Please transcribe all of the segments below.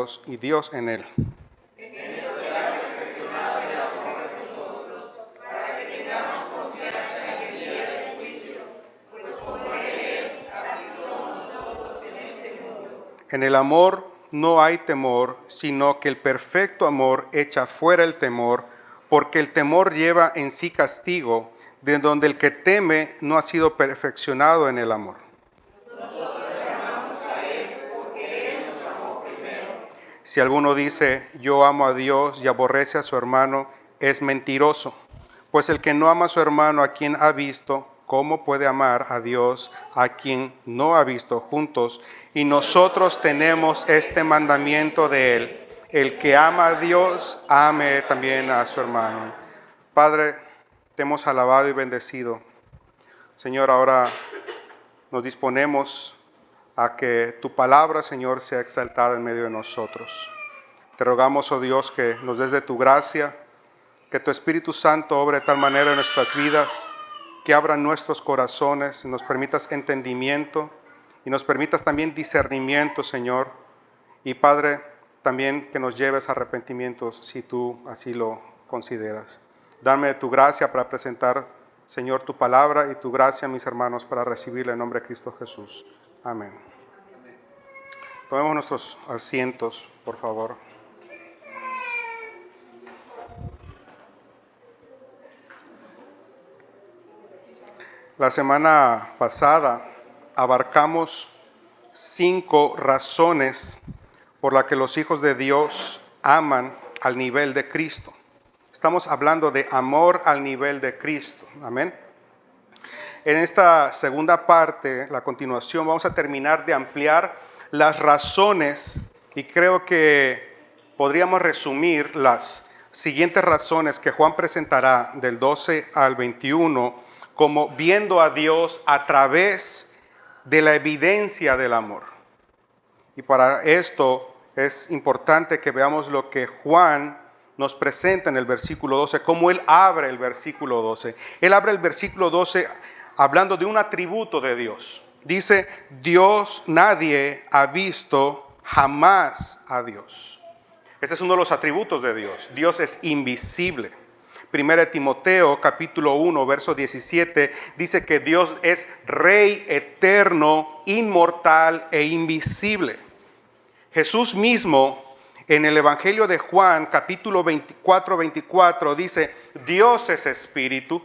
Dios y Dios en él. En el amor no hay temor, sino que el perfecto amor echa fuera el temor, porque el temor lleva en sí castigo, de donde el que teme no ha sido perfeccionado en el amor. Si alguno dice, yo amo a Dios y aborrece a su hermano, es mentiroso. Pues el que no ama a su hermano a quien ha visto, ¿cómo puede amar a Dios a quien no ha visto juntos? Y nosotros tenemos este mandamiento de él: el que ama a Dios, ame también a su hermano. Padre, te hemos alabado y bendecido. Señor, ahora nos disponemos a que tu palabra, Señor, sea exaltada en medio de nosotros. Te rogamos, oh Dios, que nos des de tu gracia, que tu Espíritu Santo obre de tal manera en nuestras vidas, que abra nuestros corazones, nos permitas entendimiento y nos permitas también discernimiento, Señor. Y Padre, también que nos lleves a arrepentimientos si tú así lo consideras. Dame de tu gracia para presentar, Señor, tu palabra, y tu gracia, mis hermanos, para recibirla en nombre de Cristo Jesús. Amén. Tomemos nuestros asientos, por favor. La semana pasada abarcamos 5 razones por las que los hijos de Dios aman al nivel de Cristo. Estamos hablando de amor al nivel de Cristo. Amén. En esta segunda parte, la continuación, vamos a terminar de ampliar las razones, y creo que podríamos resumir las siguientes razones que Juan presentará del 12 al 21 como viendo a Dios a través de la evidencia del amor. Y para esto es importante que veamos lo que Juan nos presenta en el versículo 12, cómo él abre el versículo 12. Él abre el versículo 12 hablando de un atributo de Dios. Dice, Dios, nadie ha visto jamás a Dios. Ese es uno de los atributos de Dios. Dios es invisible. 1 Timoteo capítulo 1, verso 17, dice que Dios es Rey eterno, inmortal e invisible. Jesús mismo, en el Evangelio de Juan, capítulo 24, dice, Dios es espíritu,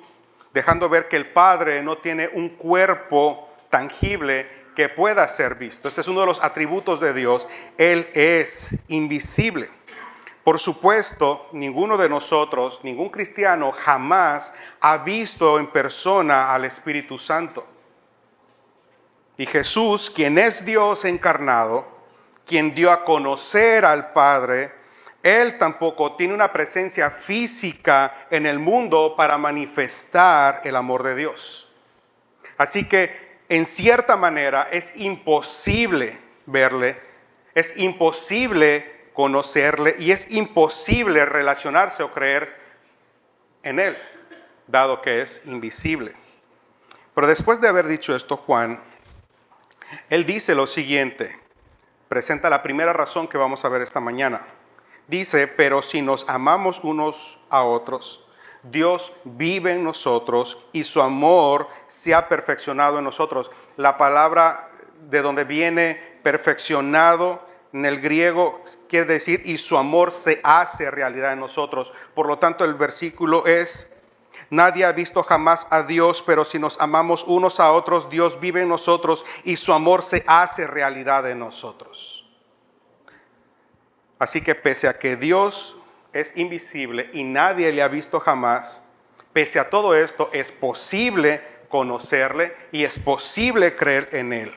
dejando ver que el Padre no tiene un cuerpo tangible que pueda ser visto. Este es uno de los atributos de Dios. Él es invisible. Por supuesto, ninguno de nosotros, ningún cristiano, jamás ha visto en persona al Espíritu Santo. Y Jesús, quien es Dios encarnado, quien dio a conocer al Padre, Él tampoco tiene una presencia física en el mundo para manifestar el amor de Dios. Así que, en cierta manera, es imposible verle, es imposible conocerle y es imposible relacionarse o creer en Él, dado que es invisible. Pero después de haber dicho esto, Juan, él dice lo siguiente, presenta la primera razón que vamos a ver esta mañana. Dice, pero si nos amamos unos a otros, Dios vive en nosotros y su amor se ha perfeccionado en nosotros. La palabra de donde viene perfeccionado en el griego quiere decir, y su amor se hace realidad en nosotros. Por lo tanto, el versículo es, nadie ha visto jamás a Dios, pero si nos amamos unos a otros, Dios vive en nosotros y su amor se hace realidad en nosotros. Así que pese a que Dios es invisible y nadie le ha visto jamás, pese a todo esto, es posible conocerle y es posible creer en Él.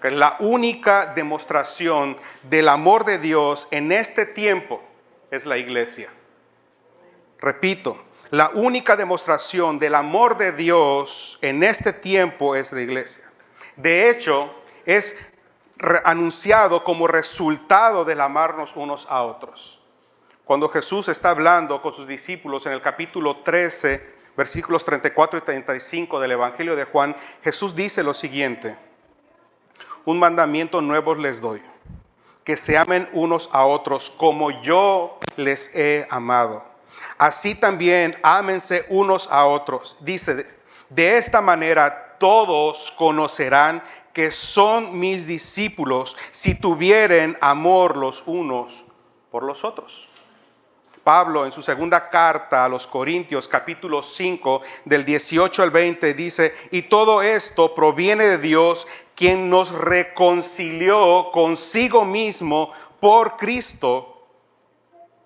La única demostración del amor de Dios en este tiempo es la iglesia. Repito, la única demostración del amor de Dios en este tiempo es la iglesia. De hecho, es anunciado como resultado del amarnos unos a otros. Cuando Jesús está hablando con sus discípulos en el capítulo 13, versículos 34 y 35 del Evangelio de Juan, Jesús dice lo siguiente: un mandamiento nuevo les doy, que se amen unos a otros como yo les he amado. Así también ámense unos a otros. Dice, de esta manera todos conocerán que son mis discípulos si tuvieren amor los unos por los otros. Pablo en su segunda carta a los Corintios, capítulo 5, del 18 al 20, dice, y todo esto proviene de Dios, quien nos reconcilió consigo mismo por Cristo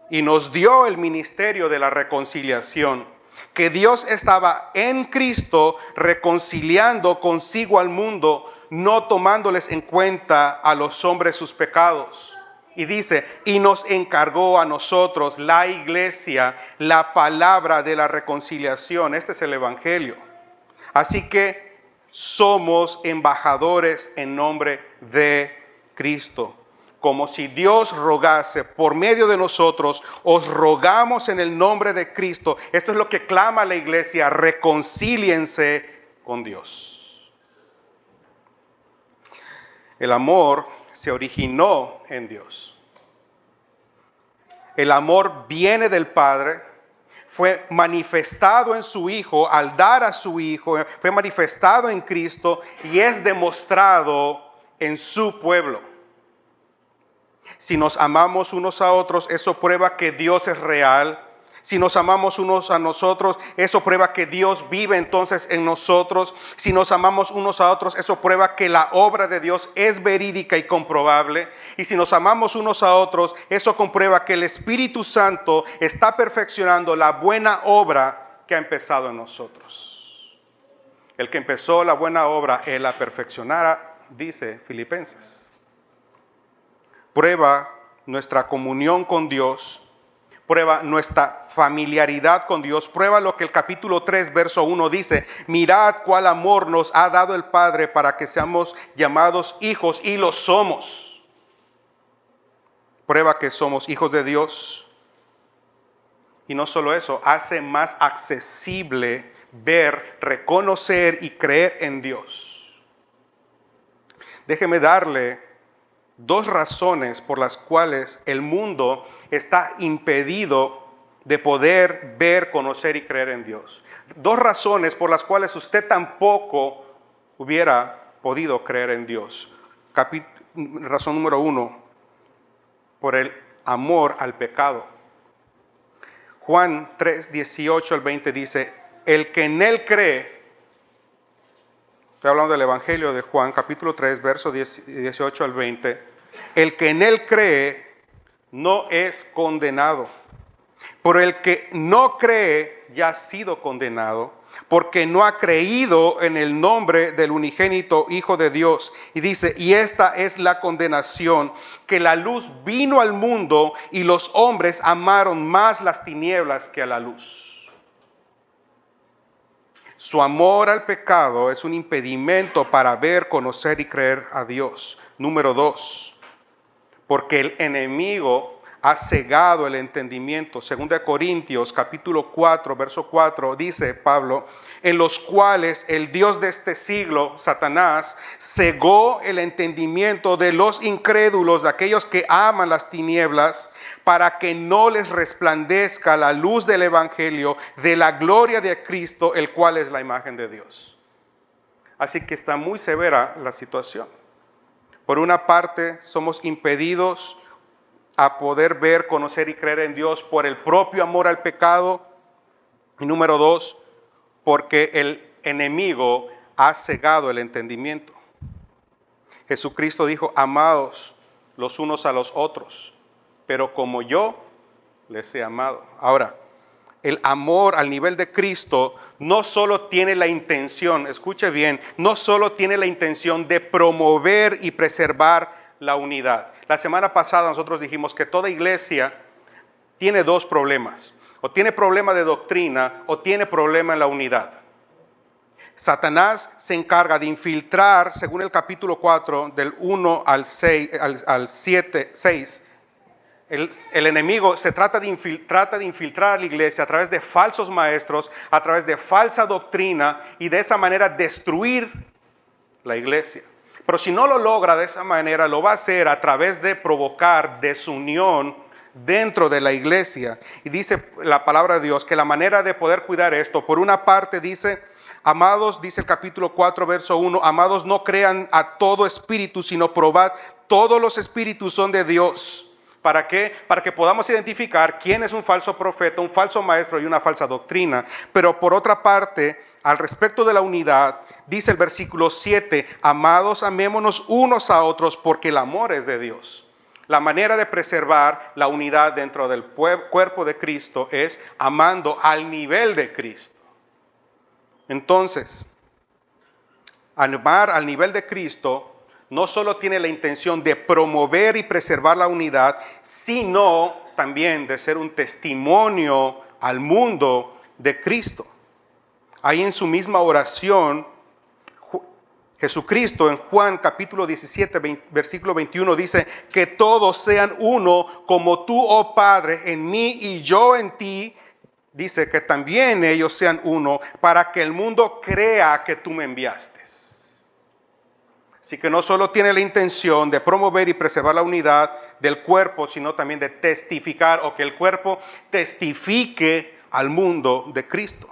y nos dio el ministerio de la reconciliación, que Dios estaba en Cristo reconciliando consigo al mundo, no tomándoles en cuenta a los hombres sus pecados. Y dice, y nos encargó a nosotros, la iglesia, la palabra de la reconciliación. Este es el evangelio. Así que somos embajadores en nombre de Cristo. Como si Dios rogase por medio de nosotros, os rogamos en el nombre de Cristo. Esto es lo que clama la iglesia, reconcíliense con Dios. El amor se originó en Dios. El amor viene del Padre, fue manifestado en su Hijo, al dar a su Hijo, fue manifestado en Cristo y es demostrado en su pueblo. Si nos amamos unos a otros, eso prueba que Dios es real. Si nos amamos unos a nosotros, eso prueba que Dios vive entonces en nosotros. Si nos amamos unos a otros, eso prueba que la obra de Dios es verídica y comprobable. Y si nos amamos unos a otros, eso comprueba que el Espíritu Santo está perfeccionando la buena obra que ha empezado en nosotros. El que empezó la buena obra, Él la perfeccionará, dice Filipenses. Prueba nuestra comunión con Dios, prueba nuestra familiaridad con Dios, prueba lo que el capítulo 3, verso 1 dice, mirad cuál amor nos ha dado el Padre para que seamos llamados hijos, y lo somos. Prueba que somos hijos de Dios. Y no solo eso, hace más accesible ver, reconocer y creer en Dios. Déjeme darle dos razones por las cuales el mundo está impedido de poder ver, conocer y creer en Dios. Dos razones por las cuales usted tampoco hubiera podido creer en Dios. Razón número 1, por el amor al pecado. Juan 3, 18 al 20 dice, el que en él cree, estoy hablando del Evangelio de Juan, capítulo 3, verso 18 al 20. El que en él cree no es condenado, pero el que no cree ya ha sido condenado, porque no ha creído en el nombre del unigénito Hijo de Dios. Y dice, y esta es la condenación, que la luz vino al mundo y los hombres amaron más las tinieblas que a la luz. Su amor al pecado es un impedimento para ver, conocer y creer a Dios. Número 2, porque el enemigo ha cegado el entendimiento. 2 Corintios capítulo 4, verso 4, dice Pablo, en los cuales el Dios de este siglo, Satanás, cegó el entendimiento de los incrédulos, de aquellos que aman las tinieblas, para que no les resplandezca la luz del Evangelio de la gloria de Cristo, el cual es la imagen de Dios. Así que está muy severa la situación. Por una parte, somos impedidos a poder ver, conocer y creer en Dios por el propio amor al pecado. Y número 2, porque el enemigo ha cegado el entendimiento. Jesucristo dijo, amados los unos a los otros, pero como yo les he amado. Ahora, el amor al nivel de Cristo no solo tiene la intención, escuche bien, no solo tiene la intención de promover y preservar la unidad. La semana pasada nosotros dijimos que toda iglesia tiene dos problemas. O tiene problema de doctrina o tiene problema en la unidad. Satanás se encarga de infiltrar, según el capítulo 4, del 1 al 6, al 7, 6, el enemigo trata de infiltrar a la iglesia a través de falsos maestros, a través de falsa doctrina y de esa manera destruir la iglesia. Pero si no lo logra de esa manera, lo va a hacer a través de provocar desunión dentro de la iglesia. Y dice la palabra de Dios que la manera de poder cuidar esto, por una parte dice, amados, dice el capítulo 4, verso 1, amados, no crean a todo espíritu, sino probad, todos los espíritus son de Dios. ¿Para qué? Para que podamos identificar quién es un falso profeta, un falso maestro y una falsa doctrina. Pero por otra parte, al respecto de la unidad, dice el versículo 7, amados, amémonos unos a otros porque el amor es de Dios. La manera de preservar la unidad dentro del cuerpo de Cristo es amando al nivel de Cristo. Entonces, amar al nivel de Cristo no solo tiene la intención de promover y preservar la unidad, sino también de ser un testimonio al mundo de Cristo. Ahí en su misma oración, Jesucristo en Juan capítulo 17, versículo 21 dice que todos sean uno como tú, oh Padre, en mí y yo en ti. Dice que también ellos sean uno para que el mundo crea que tú me enviaste. Así que no solo tiene la intención de promover y preservar la unidad del cuerpo, sino también de testificar o que el cuerpo testifique al mundo de Cristo.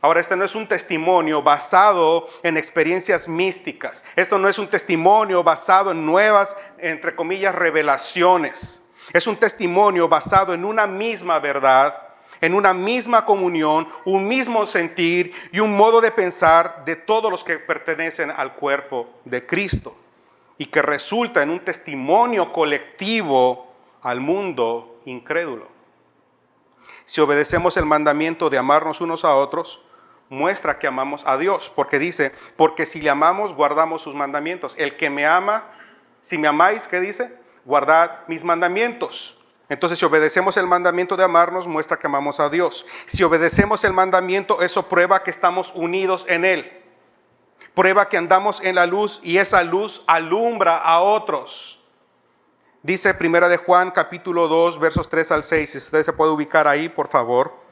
Ahora, este no es un testimonio basado en experiencias místicas. Esto no es un testimonio basado en nuevas, entre comillas, revelaciones. Es un testimonio basado en una misma verdad, en una misma comunión, un mismo sentir y un modo de pensar de todos los que pertenecen al cuerpo de Cristo. Y que resulta en un testimonio colectivo al mundo incrédulo. Si obedecemos el mandamiento de amarnos unos a otros, muestra que amamos a Dios, porque dice, porque si le amamos, guardamos sus mandamientos. El que me ama, si me amáis, ¿qué dice? Guardad mis mandamientos. Entonces, si obedecemos el mandamiento de amarnos, muestra que amamos a Dios. Si obedecemos el mandamiento, eso prueba que estamos unidos en Él. Prueba que andamos en la luz y esa luz alumbra a otros. Dice Primera de Juan, capítulo 2, versos 3 al 6. Si usted se puede ubicar ahí, por favor.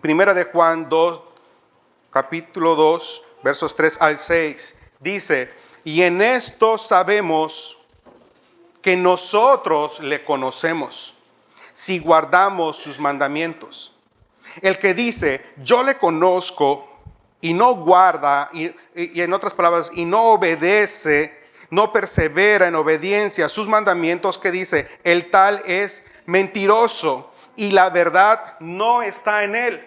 Primera de Juan 2, capítulo 2, versos 3 al 6. Dice, y en esto sabemos que nosotros le conocemos, si guardamos sus mandamientos. El que dice, yo le conozco, y no guarda, y en otras palabras, y no obedece, no persevera en obediencia a sus mandamientos, que dice, el tal es mentiroso, y la verdad no está en él.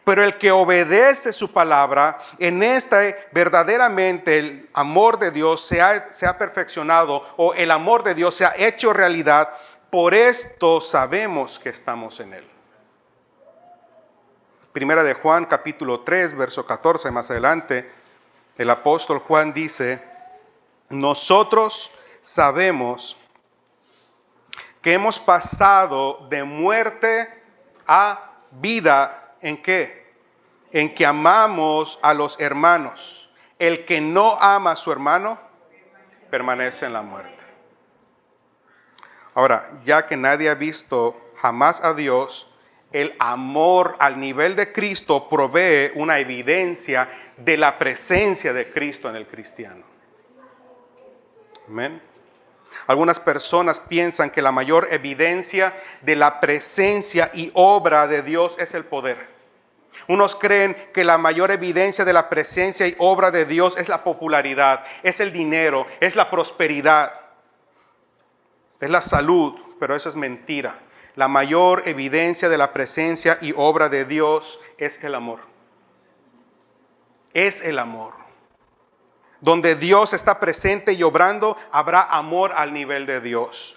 Pero el que obedece su palabra, en esta verdaderamente el amor de Dios se ha perfeccionado, o el amor de Dios se ha hecho realidad. Por esto sabemos que estamos en él. Primera de Juan, capítulo 3, verso 14, más adelante, el apóstol Juan dice, nosotros sabemos que hemos pasado de muerte a vida. ¿En qué? En que amamos a los hermanos. El que no ama a su hermano permanece en la muerte. Ahora, ya que nadie ha visto jamás a Dios, el amor al nivel de Cristo provee una evidencia de la presencia de Cristo en el cristiano. Amén. Algunas personas piensan que la mayor evidencia de la presencia y obra de Dios es el poder. Unos creen que la mayor evidencia de la presencia y obra de Dios es la popularidad, es el dinero, es la prosperidad, es la salud, pero eso es mentira. La mayor evidencia de la presencia y obra de Dios es el amor. Es el amor. Donde Dios está presente y obrando, habrá amor al nivel de Dios.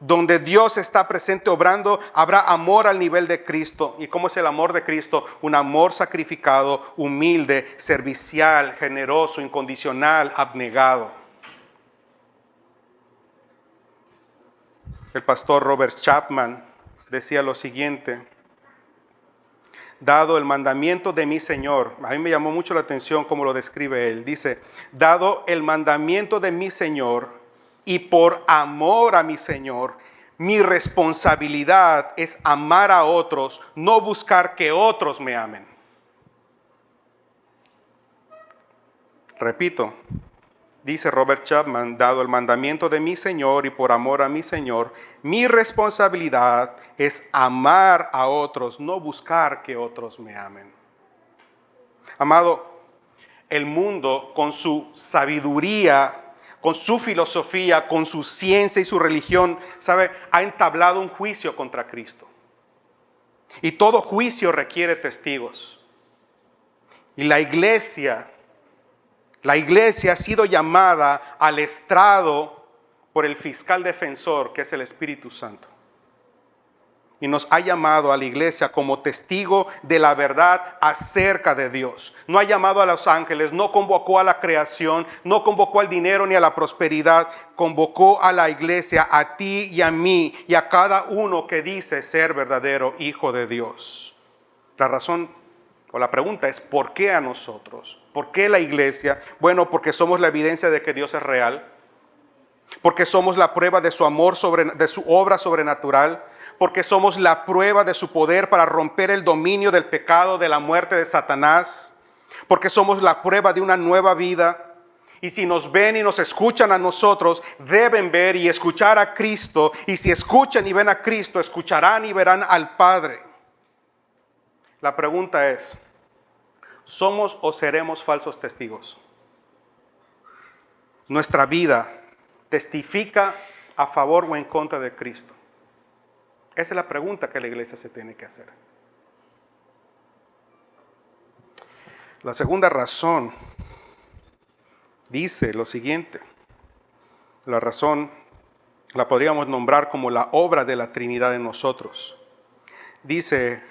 Donde Dios está presente obrando, habrá amor al nivel de Cristo. ¿Y cómo es el amor de Cristo? Un amor sacrificado, humilde, servicial, generoso, incondicional, abnegado. El pastor Robert Chapman decía lo siguiente: dado el mandamiento de mi Señor, a mí me llamó mucho la atención cómo lo describe él. Dice, dado el mandamiento de mi Señor, y por amor a mi Señor, mi responsabilidad es amar a otros, no buscar que otros me amen. Repito, dice Robert Chapman, dado el mandamiento de mi Señor y por amor a mi Señor, mi responsabilidad es amar a otros, no buscar que otros me amen. Amado, el mundo con su sabiduría, con su filosofía, con su ciencia y su religión, ¿sabe?, ha entablado un juicio contra Cristo. Y todo juicio requiere testigos. Y la iglesia ha sido llamada al estrado por el fiscal defensor, que es el Espíritu Santo. Y nos ha llamado a la iglesia como testigo de la verdad acerca de Dios. No ha llamado a los ángeles, no convocó a la creación, no convocó al dinero ni a la prosperidad. Convocó a la iglesia, a ti y a mí y a cada uno que dice ser verdadero hijo de Dios. La razón o la pregunta es, ¿por qué a nosotros? ¿Por qué la iglesia? Bueno, porque somos la evidencia de que Dios es real. Porque somos la prueba de su amor, de su obra sobrenatural. Porque somos la prueba de su poder para romper el dominio del pecado, de la muerte de Satanás. Porque somos la prueba de una nueva vida. Y si nos ven y nos escuchan a nosotros, deben ver y escuchar a Cristo. Y si escuchan y ven a Cristo, escucharán y verán al Padre. La pregunta es, ¿somos o seremos falsos testigos? Nuestra vida testifica a favor o en contra de Cristo. Esa es la pregunta que la iglesia se tiene que hacer. La segunda razón dice lo siguiente. La razón la podríamos nombrar como la obra de la Trinidad en nosotros. Dice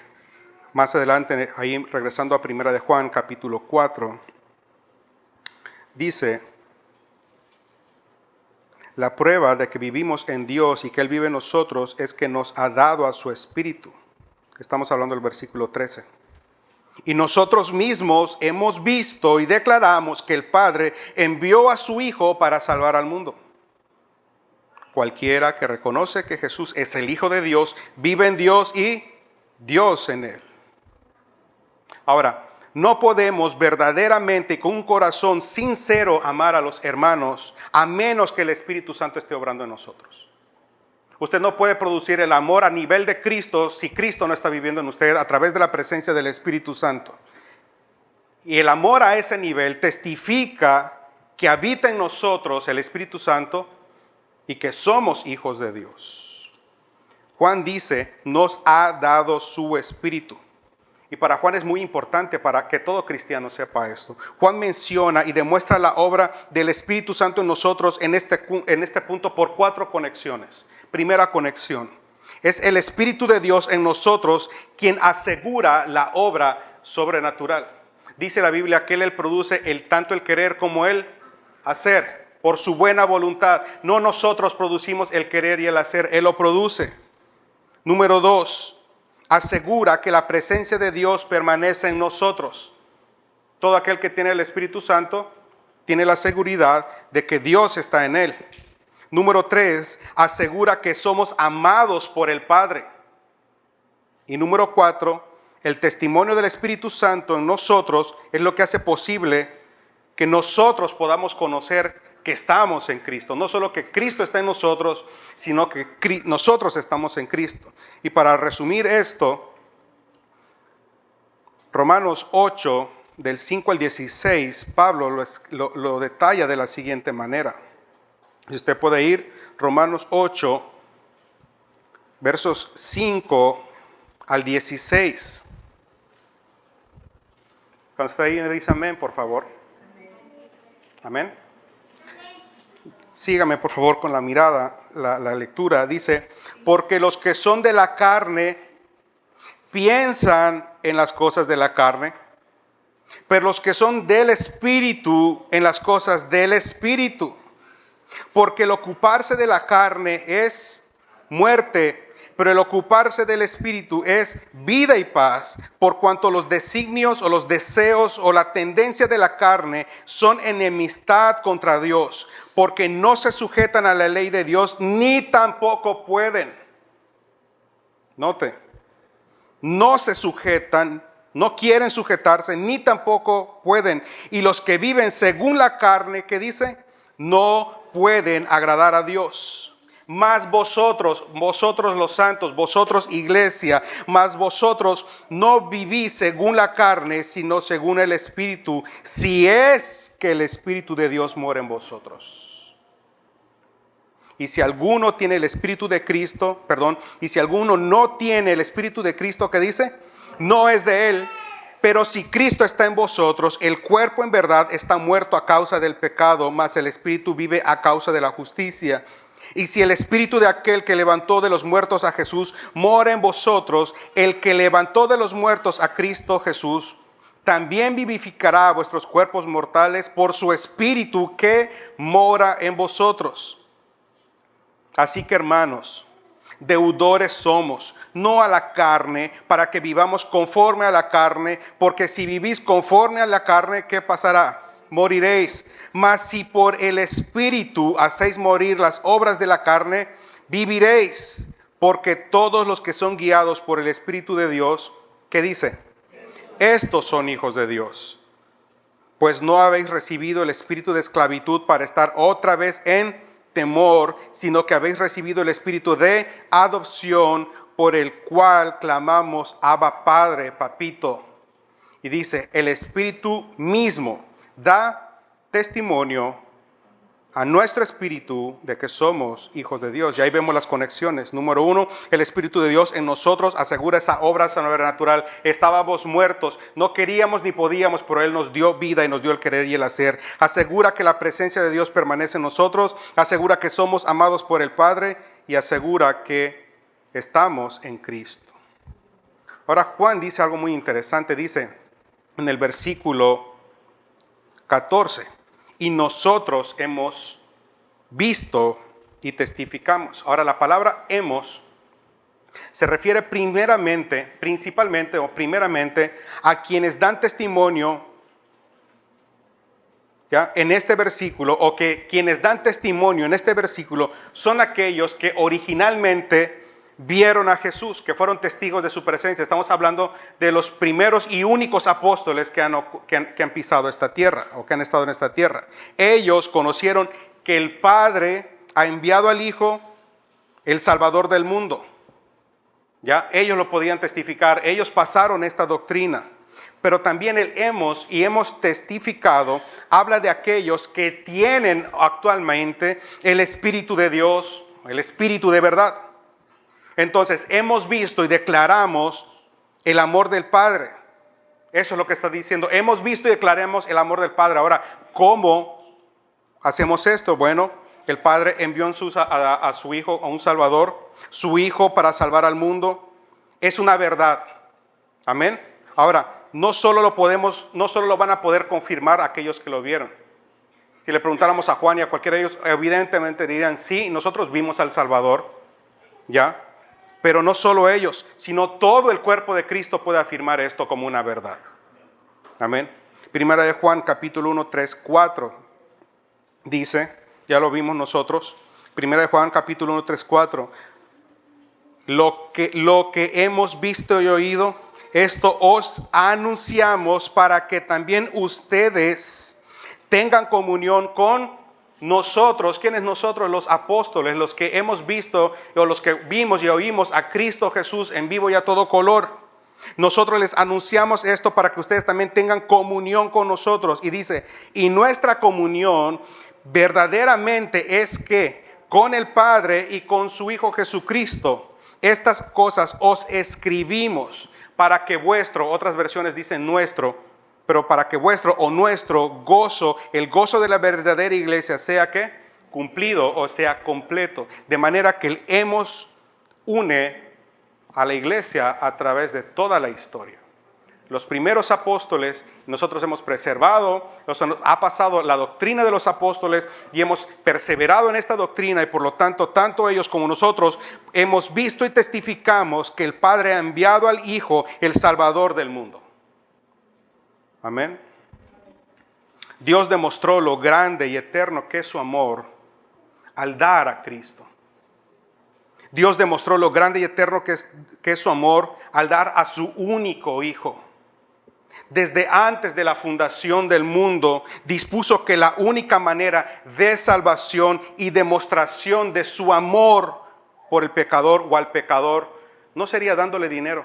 más adelante, ahí regresando a 1 de Juan, capítulo 4, dice, la prueba de que vivimos en Dios y que Él vive en nosotros es que nos ha dado a su Espíritu. Estamos hablando del versículo 13. Y nosotros mismos hemos visto y declaramos que el Padre envió a su Hijo para salvar al mundo. Cualquiera que reconoce que Jesús es el Hijo de Dios, vive en Dios y Dios en Él. Ahora, no podemos verdaderamente con un corazón sincero amar a los hermanos a menos que el Espíritu Santo esté obrando en nosotros. Usted no puede producir el amor a nivel de Cristo si Cristo no está viviendo en usted a través de la presencia del Espíritu Santo. Y el amor a ese nivel testifica que habita en nosotros el Espíritu Santo y que somos hijos de Dios. Juan dice, nos ha dado su Espíritu. Y para Juan es muy importante para que todo cristiano sepa esto. Juan menciona y demuestra la obra del Espíritu Santo en nosotros en este punto por 4 conexiones. Primera conexión, es el Espíritu de Dios en nosotros quien asegura la obra sobrenatural. Dice la Biblia que Él produce tanto el querer como el hacer, por su buena voluntad. No nosotros producimos el querer y el hacer, Él lo produce. Número 2. Asegura que la presencia de Dios permanece en nosotros. Todo aquel que tiene el Espíritu Santo tiene la seguridad de que Dios está en él. Número 3, asegura que somos amados por el Padre. Y número 4, el testimonio del Espíritu Santo en nosotros es lo que hace posible que nosotros podamos conocer que estamos en Cristo. No solo que Cristo está en nosotros, sino que nosotros estamos en Cristo. Y para resumir esto, Romanos 8, del 5 al 16, Pablo lo detalla de la siguiente manera. Y usted puede ir, Romanos 8, versos 5 al 16. Cuando está ahí, dice amén, por favor. Amén. Sígame, por favor, con la mirada, la lectura. Dice, porque los que son de la carne piensan en las cosas de la carne, pero los que son del Espíritu en las cosas del Espíritu. Porque el ocuparse de la carne es muerte, pero el ocuparse del Espíritu es vida y paz, por cuanto los designios o los deseos o la tendencia de la carne son enemistad contra Dios, porque no se sujetan a la ley de Dios, ni tampoco pueden. Note, no se sujetan no quieren sujetarse, ni tampoco pueden. Y los que viven según la carne, ¿qué dice? No pueden agradar a Dios. Mas vosotros los santos, vosotros iglesia, mas vosotros no vivís según la carne, sino según el Espíritu, si es que el Espíritu de Dios mora en vosotros. Y si alguno tiene el Espíritu de Cristo, y si alguno no tiene el Espíritu de Cristo, ¿qué dice? No es de él. Pero si Cristo está en vosotros, el cuerpo en verdad está muerto a causa del pecado, mas el Espíritu vive a causa de la justicia. Y si el Espíritu de aquel que levantó de los muertos a Jesús mora en vosotros, el que levantó de los muertos a Cristo Jesús, también vivificará vuestros cuerpos mortales por su Espíritu que mora en vosotros. Así que, hermanos, deudores somos, no a la carne, para que vivamos conforme a la carne, porque si vivís conforme a la carne, ¿qué pasará? Moriréis. Mas si por el Espíritu hacéis morir las obras de la carne, viviréis. Porque todos los que son guiados por el Espíritu de Dios, ¿qué dice? Estos son hijos de Dios. Pues no habéis recibido el espíritu de esclavitud para estar otra vez en temor, sino que habéis recibido el espíritu de adopción, por el cual clamamos, Abba Padre, Papito. Y dice, el Espíritu mismo da testimonio a nuestro espíritu de que somos hijos de Dios. Y ahí vemos las conexiones. Número uno, el Espíritu de Dios en nosotros asegura esa obra sobrenatural. Estábamos muertos, no queríamos ni podíamos, pero Él nos dio vida y nos dio el querer y el hacer. Asegura que la presencia de Dios permanece en nosotros, asegura que somos amados por el Padre y asegura que estamos en Cristo. Ahora Juan dice algo muy interesante, dice en el versículo 14, y nosotros hemos visto y testificamos. Ahora la palabra hemos se refiere principalmente a quienes dan testimonio, ¿ya? En este versículo, o que quienes dan testimonio en este versículo son aquellos que originalmente vieron a Jesús, que fueron testigos de su presencia. Estamos hablando de los primeros y únicos apóstoles que han pisado esta tierra, o que han estado en esta tierra. Ellos conocieron que el Padre ha enviado al Hijo, el Salvador del mundo. ¿Ya? Ellos lo podían testificar, ellos pasaron esta doctrina. Pero también el hemos testificado, habla de aquellos que tienen actualmente el Espíritu de Dios, el Espíritu de verdad. Entonces, hemos visto y declaramos el amor del Padre. Eso es lo que está diciendo. Hemos visto y declaramos el amor del Padre. Ahora, ¿cómo hacemos esto? Bueno, el Padre envió a su Hijo, a un Salvador, su Hijo para salvar al mundo. Es una verdad. Amén. Ahora, no solo lo van a poder confirmar aquellos que lo vieron. Si le preguntáramos a Juan y a cualquiera de ellos, evidentemente dirían, sí, nosotros vimos al Salvador. ¿Ya? Pero no solo ellos, sino todo el cuerpo de Cristo puede afirmar esto como una verdad. Amén. Primera de Juan, capítulo 1, 3, 4. Dice, ya lo vimos nosotros. Primera de Juan, capítulo 1, 3, 4. Lo que hemos visto y oído, esto os anunciamos para que también ustedes tengan comunión con nosotros. ¿Quiénes nosotros? Los apóstoles, los que hemos visto o los que vimos y oímos a Cristo Jesús en vivo y a todo color. Nosotros les anunciamos esto para que ustedes también tengan comunión con nosotros. Y dice, y nuestra comunión verdaderamente es que con el Padre y con su Hijo Jesucristo, estas cosas os escribimos para que vuestro, otras versiones dicen nuestro, pero para que vuestro o nuestro gozo, el gozo de la verdadera iglesia sea ¿qué? Cumplido o sea completo. De manera que el hemos une a la iglesia a través de toda la historia. Los primeros apóstoles, nosotros hemos preservado, ha pasado la doctrina de los apóstoles y hemos perseverado en esta doctrina y por lo tanto, tanto ellos como nosotros hemos visto y testificamos que el Padre ha enviado al Hijo, el Salvador del mundo. Amén. Dios demostró lo grande y eterno que es su amor al dar a Cristo. Dios demostró lo grande y eterno que es su amor al dar a su único Hijo. desde antes de la fundación del mundo, dispuso que la única manera de salvación y demostración de su amor por el pecador o al pecador no sería dándole dinero,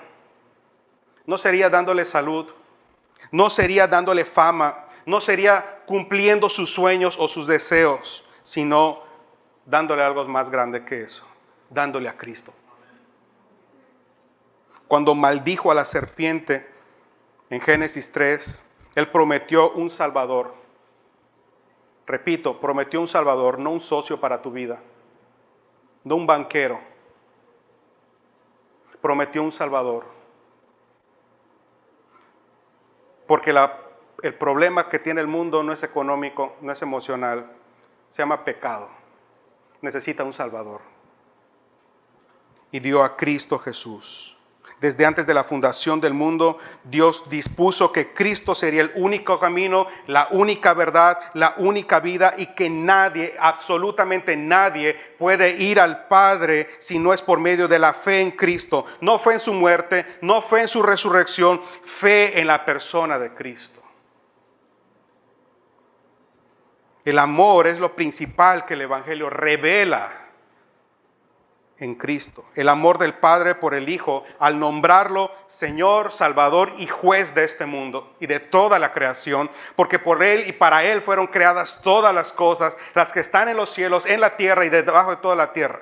no sería dándole salud, no sería dándole fama, no sería cumpliendo sus sueños o sus deseos, sino dándole algo más grande que eso, dándole a Cristo. Cuando maldijo a la serpiente en Génesis 3, Él prometió un Salvador. Repito, prometió un Salvador, no un socio para tu vida, no un banquero. Prometió un Salvador. Porque el problema que tiene el mundo no es económico, no es emocional, se llama pecado. Necesita un Salvador. Y dio a Cristo Jesús. Desde antes de la fundación del mundo, Dios dispuso que Cristo sería el único camino, la única verdad, la única vida, y que nadie, absolutamente nadie, puede ir al Padre si no es por medio de la fe en Cristo. No fe en su muerte, no fe en su resurrección, fe en la persona de Cristo. El amor es lo principal que el Evangelio revela en Cristo. El amor del Padre por el Hijo al nombrarlo Señor, Salvador y Juez de este mundo y de toda la creación, porque por Él y para Él fueron creadas todas las cosas, las que están en los cielos, en la tierra y debajo de toda la tierra.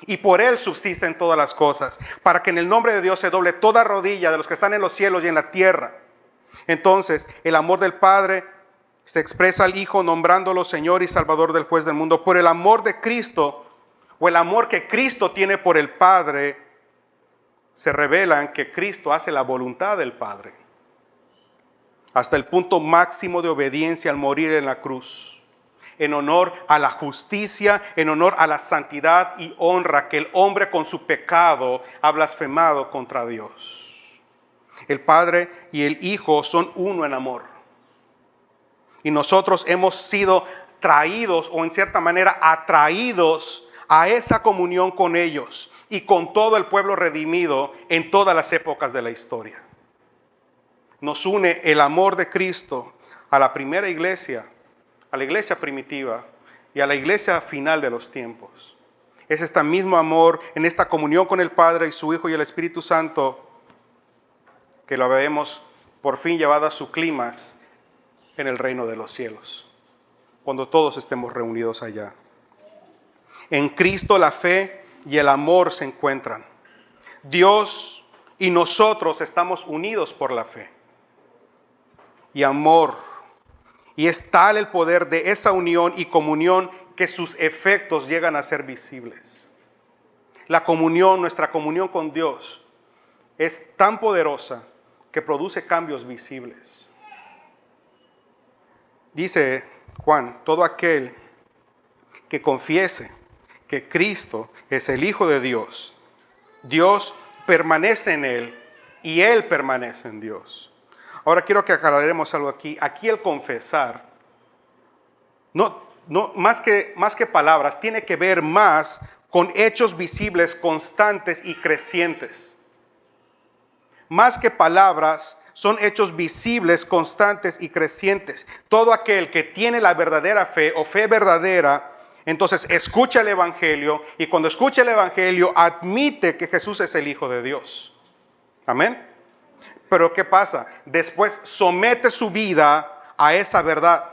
Y por Él subsisten todas las cosas, para que en el nombre de Dios se doble toda rodilla de los que están en los cielos y en la tierra. Entonces, el amor del Padre se expresa al Hijo nombrándolo Señor y Salvador del Juez del mundo. Por el amor de Cristo, o el amor que Cristo tiene por el Padre, se revela en que Cristo hace la voluntad del Padre, hasta el punto máximo de obediencia al morir en la cruz, en honor a la justicia, en honor a la santidad y honra que el hombre con su pecado ha blasfemado contra Dios. El Padre y el Hijo son uno en amor. Y nosotros hemos sido traídos, o en cierta manera atraídos, a esa comunión con ellos y con todo el pueblo redimido en todas las épocas de la historia. Nos une el amor de Cristo a la primera iglesia, a la iglesia primitiva y a la iglesia final de los tiempos. Es este mismo amor en esta comunión con el Padre y su Hijo y el Espíritu Santo que lo vemos por fin llevado a su clímax en el reino de los cielos, cuando todos estemos reunidos allá. En Cristo la fe y el amor se encuentran. Dios y nosotros estamos unidos por la fe y amor. Y es tal el poder de esa unión y comunión que sus efectos llegan a ser visibles. La comunión, nuestra comunión con Dios, es tan poderosa que produce cambios visibles. Dice Juan, todo aquel que confiese que Cristo es el Hijo de Dios, Dios permanece en Él y Él permanece en Dios. Ahora quiero que aclaremos algo aquí. Aquí el confesar, más que palabras, tiene que ver más con hechos visibles, constantes y crecientes. Más que palabras, son hechos visibles, constantes y crecientes. Todo aquel que tiene la verdadera fe o fe verdadera, entonces escucha el Evangelio, y cuando escucha el Evangelio admite que Jesús es el Hijo de Dios. Amén. Pero ¿qué pasa? Después somete su vida a esa verdad.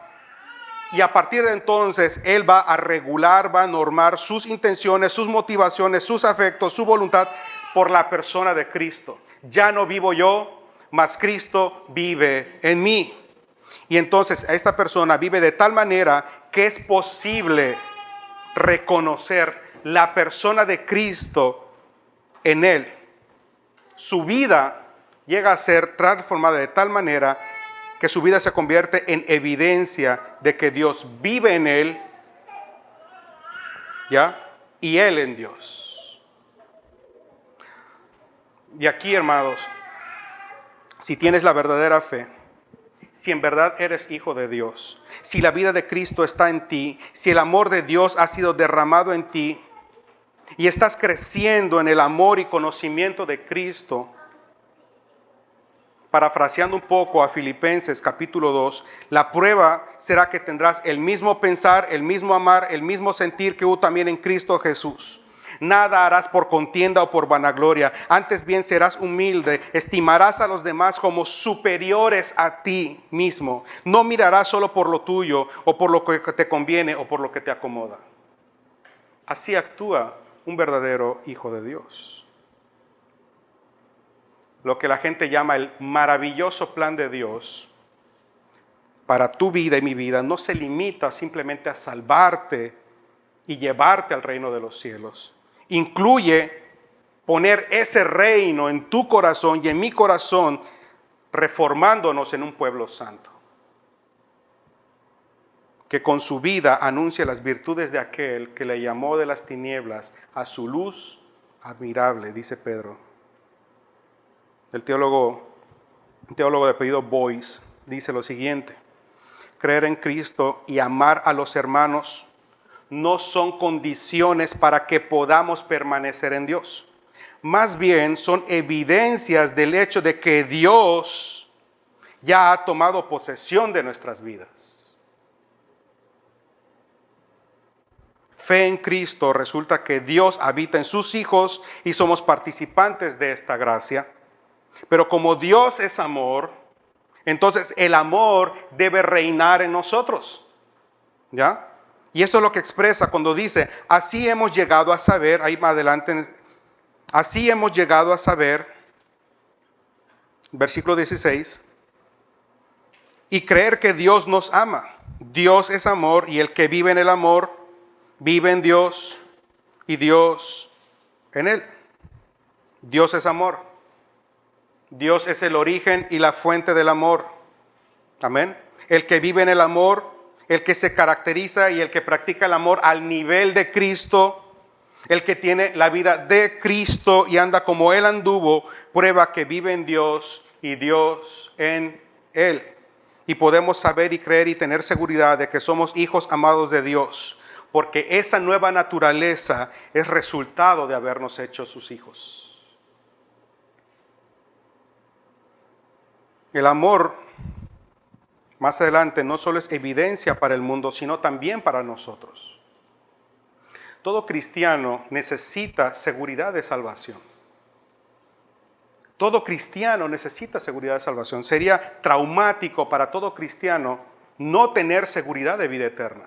Y a partir de entonces Él va a regular, va a normar sus intenciones, sus motivaciones, sus afectos, su voluntad por la persona de Cristo. Ya no vivo yo, mas Cristo vive en mí. Y entonces esta persona vive de tal manera que es posible reconocer la persona de Cristo en él. Su vida llega a ser transformada de tal manera que su vida se convierte en evidencia de que Dios vive en él, ¿ya? Y él en Dios. Y aquí, hermanos, si tienes la verdadera fe, si en verdad eres hijo de Dios, si la vida de Cristo está en ti, si el amor de Dios ha sido derramado en ti y estás creciendo en el amor y conocimiento de Cristo, parafraseando un poco a Filipenses capítulo 2, la prueba será que tendrás el mismo pensar, el mismo amar, el mismo sentir que hubo también en Cristo Jesús. Nada harás por contienda o por vanagloria, antes bien serás humilde, estimarás a los demás como superiores a ti mismo. No mirarás solo por lo tuyo o por lo que te conviene o por lo que te acomoda. Así actúa un verdadero hijo de Dios. Lo que la gente llama el maravilloso plan de Dios para tu vida y mi vida no se limita simplemente a salvarte y llevarte al reino de los cielos. Incluye poner ese reino en tu corazón y en mi corazón, reformándonos en un pueblo santo, que con su vida anuncia las virtudes de aquel que le llamó de las tinieblas a su luz admirable, dice Pedro. El teólogo de apellido Boyce dice lo siguiente: creer en Cristo y amar a los hermanos no son condiciones para que podamos permanecer en Dios. Más bien son evidencias del hecho de que Dios ya ha tomado posesión de nuestras vidas. Fe en Cristo resulta que Dios habita en sus hijos y somos participantes de esta gracia. Pero como Dios es amor, entonces el amor debe reinar en nosotros. ¿Ya? Y esto es lo que expresa cuando dice, así hemos llegado a saber, ahí más adelante, así hemos llegado a saber, versículo 16, y creer que Dios nos ama. Dios es amor y el que vive en el amor, vive en Dios y Dios en él. Dios es amor. Dios es el origen y la fuente del amor. Amén. El que vive en el amor, el que se caracteriza y el que practica el amor al nivel de Cristo, el que tiene la vida de Cristo y anda como Él anduvo, prueba que vive en Dios y Dios en Él. Y podemos saber y creer y tener seguridad de que somos hijos amados de Dios, porque esa nueva naturaleza es resultado de habernos hecho sus hijos. El amor, más adelante, no solo es evidencia para el mundo, sino también para nosotros. Todo cristiano necesita seguridad de salvación. Todo cristiano necesita seguridad de salvación. Sería traumático para todo cristiano no tener seguridad de vida eterna.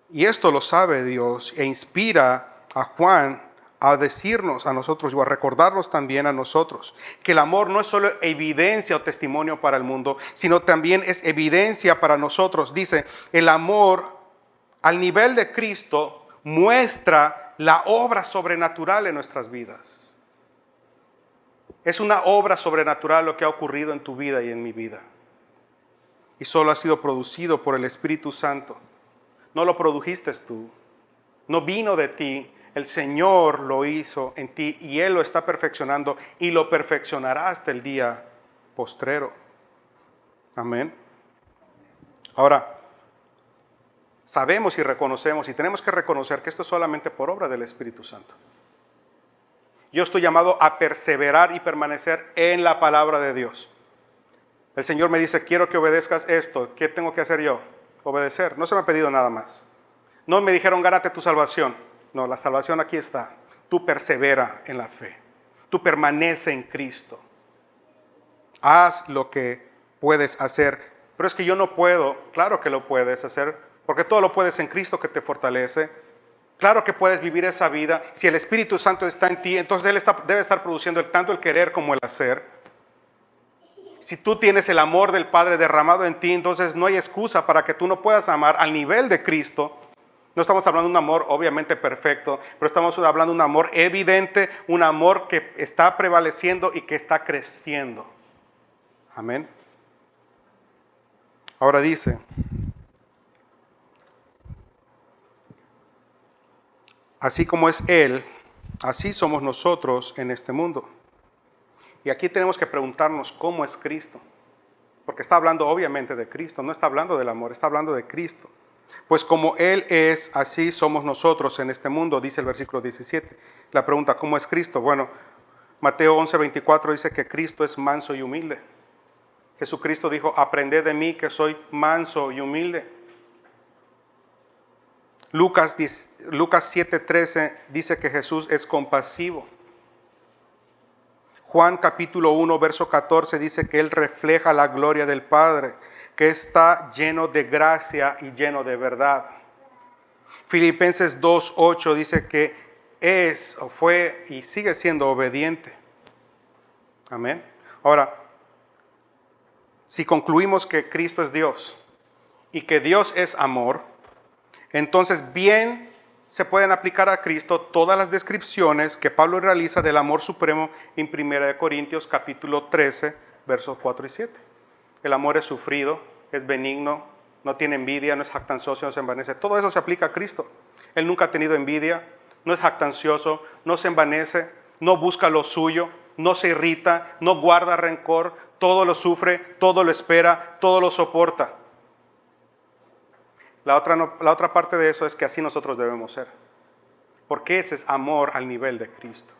Y esto lo sabe Dios e inspira a Juan a decirnos a nosotros o a recordarnos también a nosotros que el amor no es solo evidencia o testimonio para el mundo, sino también es evidencia para nosotros. Dice, el amor al nivel de Cristo muestra la obra sobrenatural en nuestras vidas. Es una obra sobrenatural lo que ha ocurrido en tu vida y en mi vida. Y solo ha sido producido por el Espíritu Santo. No lo produjiste tú, no vino de ti. El Señor lo hizo en ti y Él lo está perfeccionando y lo perfeccionará hasta el día postrero. Amén. Ahora, sabemos y reconocemos y tenemos que reconocer que esto es solamente por obra del Espíritu Santo. Yo estoy llamado a perseverar y permanecer en la palabra de Dios. El Señor me dice, quiero que obedezcas esto. ¿Qué tengo que hacer yo? Obedecer. No se me ha pedido nada más. No me dijeron, gánate tu salvación. No, la salvación aquí está. Tú persevera en la fe. Tú permanece en Cristo. Haz lo que puedes hacer. Pero es que yo no puedo. Claro que lo puedes hacer, porque todo lo puedes en Cristo que te fortalece. Claro que puedes vivir esa vida. Si el Espíritu Santo está en ti, entonces Él debe estar produciendo tanto el querer como el hacer. Si tú tienes el amor del Padre derramado en ti, entonces no hay excusa para que tú no puedas amar al nivel de Cristo. No estamos hablando de un amor obviamente perfecto, pero estamos hablando de un amor evidente, un amor que está prevaleciendo y que está creciendo. Amén. Ahora dice, así como es Él, así somos nosotros en este mundo. Y aquí tenemos que preguntarnos cómo es Cristo. Porque está hablando obviamente de Cristo, no está hablando del amor, está hablando de Cristo. Pues como Él es, así somos nosotros en este mundo, dice el versículo 17. La pregunta, ¿cómo es Cristo? Bueno, Mateo 11:24 dice que Cristo es manso y humilde. Jesucristo dijo, aprended de mí que soy manso y humilde. Lucas 7:13 dice que Jesús es compasivo. Juan capítulo 1, verso 14 dice que Él refleja la gloria del Padre, que está lleno de gracia y lleno de verdad. Filipenses 2:8 dice que es, o fue y sigue siendo obediente. Amén. Ahora, si concluimos que Cristo es Dios y que Dios es amor, entonces bien se pueden aplicar a Cristo todas las descripciones que Pablo realiza del amor supremo en 1 Corintios capítulo 13, versos 4 y 7. El amor es sufrido, es benigno, no tiene envidia, no es jactancioso, no se envanece. Todo eso se aplica a Cristo. Él nunca ha tenido envidia, no es jactancioso, no se envanece, no busca lo suyo, no se irrita, no guarda rencor, todo lo sufre, todo lo espera, todo lo soporta. La otra parte de eso es que así nosotros debemos ser. Porque ese es amor al nivel de Cristo.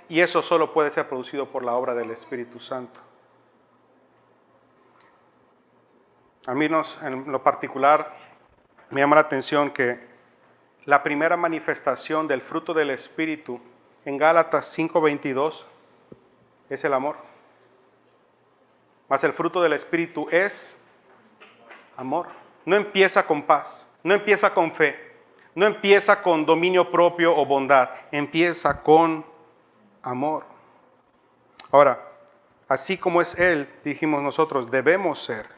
Y eso solo puede ser producido por la obra del Espíritu Santo. A mí en lo particular me llama la atención que la primera manifestación del fruto del Espíritu en Gálatas 5:22 es el amor. Mas el fruto del Espíritu es amor. No empieza con paz, no empieza con fe, no empieza con dominio propio o bondad, empieza con amor. Ahora, así como es Él, dijimos nosotros, debemos ser.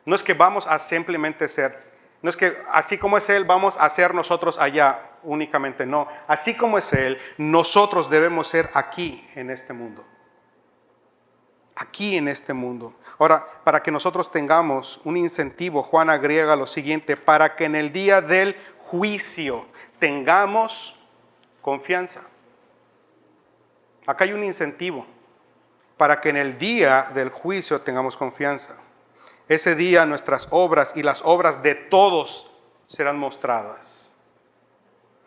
No es que vamos a simplemente ser, no es que así como es Él, vamos a ser nosotros allá únicamente, no. Así como es Él, nosotros debemos ser aquí en este mundo. Aquí en este mundo. Ahora, para que nosotros tengamos un incentivo, Juan agrega lo siguiente, para que en el día del juicio tengamos confianza. Acá hay un incentivo, para que en el día del juicio tengamos confianza. Ese día nuestras obras y las obras de todos serán mostradas.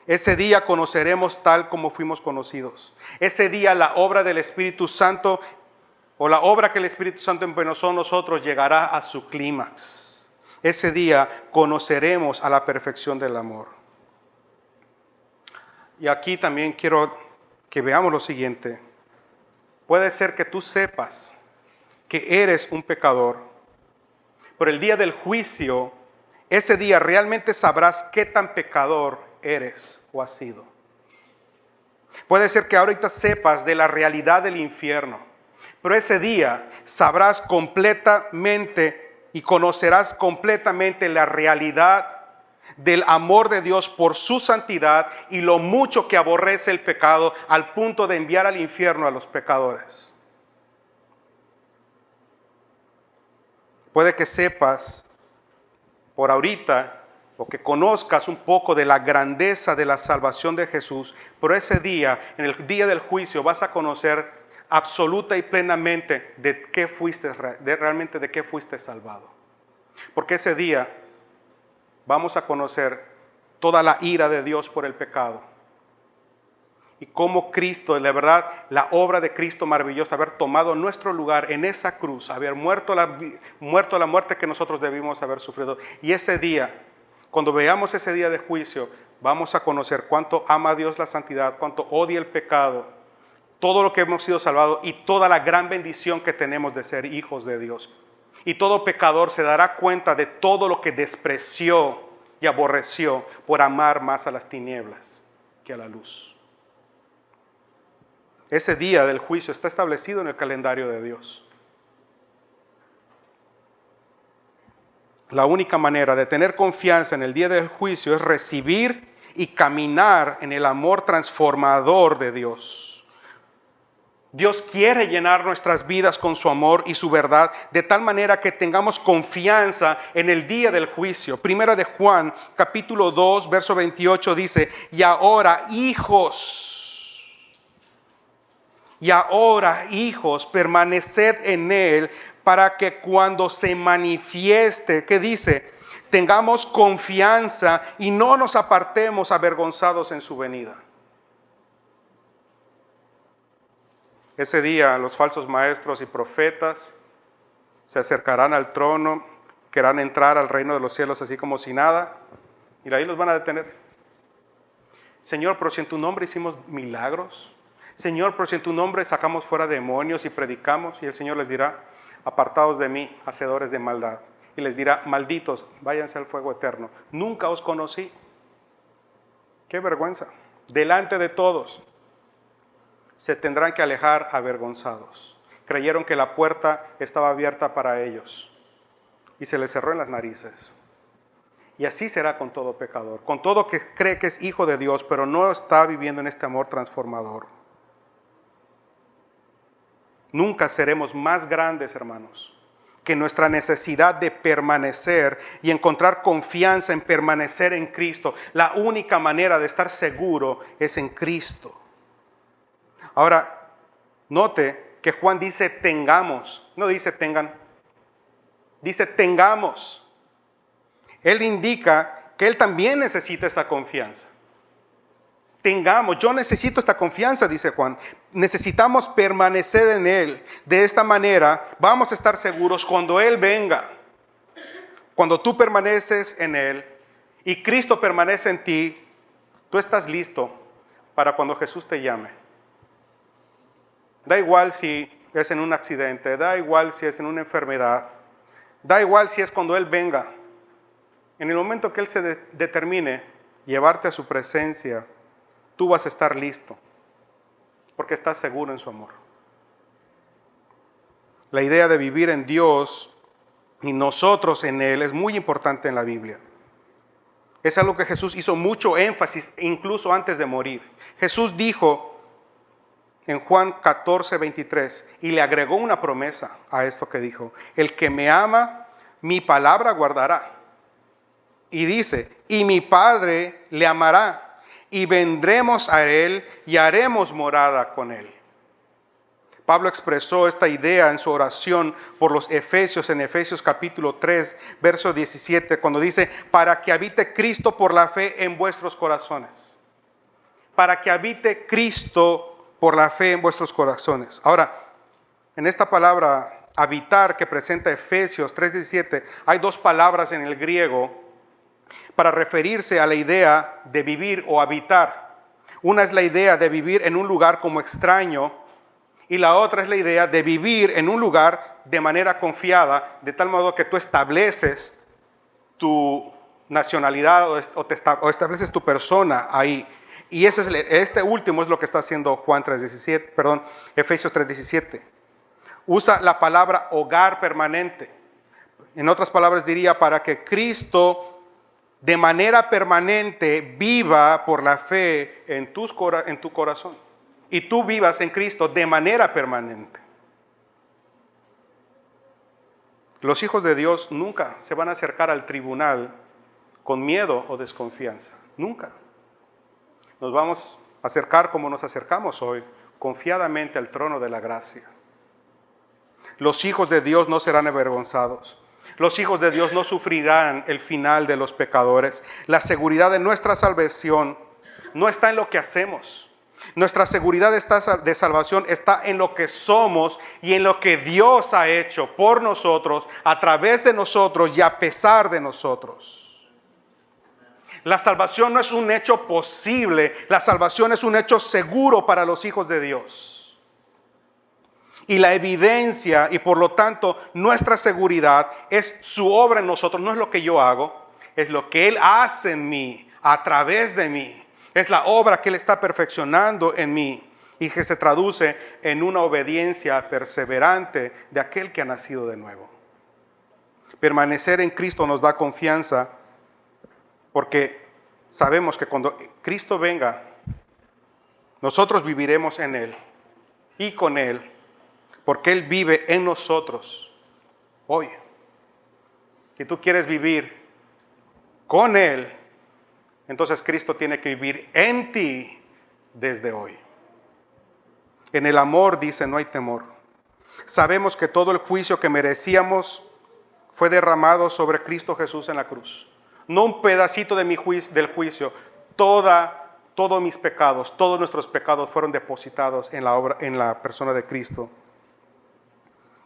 Ese día conoceremos tal como fuimos conocidos. Ese día la obra del Espíritu Santo o la obra que el Espíritu Santo empezó en nosotros llegará a su clímax. Ese día conoceremos a la perfección del amor. Y aquí también quiero que veamos lo siguiente. Puede ser que tú sepas que eres un pecador, pero el día del juicio, ese día realmente sabrás qué tan pecador eres o has sido. Puede ser que ahorita sepas de la realidad del infierno, pero ese día sabrás completamente y conocerás completamente la realidad del amor de Dios por su santidad y lo mucho que aborrece el pecado al punto de enviar al infierno a los pecadores. Puede que sepas por ahorita o que conozcas un poco de la grandeza de la salvación de Jesús, pero ese día, en el día del juicio, vas a conocer absoluta y plenamente de qué fuiste, realmente de qué fuiste salvado. Porque ese día vamos a conocer toda la ira de Dios por el pecado. Y cómo Cristo, la verdad, la obra de Cristo maravillosa, haber tomado nuestro lugar en esa cruz, haber muerto la muerte que nosotros debimos haber sufrido. Y ese día, cuando veamos ese día de juicio, vamos a conocer cuánto ama Dios la santidad, cuánto odia el pecado, todo lo que hemos sido salvados y toda la gran bendición que tenemos de ser hijos de Dios. Y todo pecador se dará cuenta de todo lo que despreció y aborreció por amar más a las tinieblas que a la luz. Ese día del juicio está establecido en el calendario de Dios. La única manera de tener confianza en el día del juicio es recibir y caminar en el amor transformador de Dios. Dios quiere llenar nuestras vidas con su amor y su verdad de tal manera que tengamos confianza en el día del juicio. Primera de Juan, capítulo 2, verso 28 dice, y ahora hijos, permaneced en Él para que cuando se manifieste, ¿qué dice? Tengamos confianza y no nos apartemos avergonzados en su venida. Ese día los falsos maestros y profetas se acercarán al trono, querrán entrar al reino de los cielos así como si nada, y ahí los van a detener. Señor, pero si en tu nombre hicimos milagros. Señor, pero si en tu nombre sacamos fuera demonios y predicamos. Y el Señor les dirá, apartados de mí, hacedores de maldad. Y les dirá, malditos, váyanse al fuego eterno. Nunca os conocí. Qué vergüenza. Delante de todos se tendrán que alejar avergonzados. Creyeron que la puerta estaba abierta para ellos y se les cerró en las narices. Y así será con todo pecador, con todo que cree que es hijo de Dios, pero no está viviendo en este amor transformador. Nunca seremos más grandes, hermanos, que nuestra necesidad de permanecer y encontrar confianza en permanecer en Cristo. La única manera de estar seguro es en Cristo. Ahora, note que Juan dice tengamos, no dice tengan, dice tengamos. Él indica que él también necesita esta confianza. Tengamos, yo necesito esta confianza, dice Juan. Necesitamos permanecer en Él. De esta manera vamos a estar seguros cuando Él venga. Cuando tú permaneces en Él y Cristo permanece en ti, tú estás listo para cuando Jesús te llame. Da igual si es en un accidente, da igual si es en una enfermedad, da igual si es cuando Él venga. En el momento que Él se determine llevarte a su presencia, tú vas a estar listo, porque estás seguro en su amor. La idea de vivir en Dios y nosotros en Él es muy importante en la Biblia. Es algo que Jesús hizo mucho énfasis, incluso antes de morir. Jesús dijo en Juan 14:23, y le agregó una promesa a esto que dijo: el que me ama, mi palabra guardará. Y dice, y mi Padre le amará, y vendremos a Él y haremos morada con Él. Pablo expresó esta idea en su oración por los Efesios, en Efesios capítulo 3, verso 17, cuando dice, para que habite Cristo por la fe en vuestros corazones. Para que habite Cristo por la fe en vuestros corazones. Ahora, en esta palabra habitar que presenta Efesios 3:17, hay dos palabras en el griego para referirse a la idea de vivir o habitar. Una es la idea de vivir en un lugar como extraño y la otra es la idea de vivir en un lugar de manera confiada, de tal modo que tú estableces tu nacionalidad o estableces tu persona ahí. Y este último es lo que está haciendo Efesios 3:17. Usa la palabra hogar permanente. En otras palabras diría, para que Cristo de manera permanente viva por la fe en tu corazón. Y tú vivas en Cristo de manera permanente. Los hijos de Dios nunca se van a acercar al tribunal con miedo o desconfianza. Nunca. Nos vamos a acercar como nos acercamos hoy, confiadamente al trono de la gracia. Los hijos de Dios no serán avergonzados. Los hijos de Dios no sufrirán el final de los pecadores. La seguridad de nuestra salvación no está en lo que hacemos. Nuestra seguridad de salvación está en lo que somos y en lo que Dios ha hecho por nosotros, a través de nosotros y a pesar de nosotros. La salvación no es un hecho posible, la salvación es un hecho seguro para los hijos de Dios. Y la evidencia y por lo tanto nuestra seguridad es su obra en nosotros. No es lo que yo hago, es lo que Él hace en mí, a través de mí. Es la obra que Él está perfeccionando en mí y que se traduce en una obediencia perseverante de aquel que ha nacido de nuevo. Permanecer en Cristo nos da confianza porque sabemos que cuando Cristo venga, nosotros viviremos en Él y con Él. Porque Él vive en nosotros hoy. Si tú quieres vivir con Él, entonces Cristo tiene que vivir en ti desde hoy. En el amor, dice, no hay temor. Sabemos que todo el juicio que merecíamos fue derramado sobre Cristo Jesús en la cruz. No un pedacito de del juicio, todo todos mis pecados, todos nuestros pecados fueron depositados en la persona de Cristo.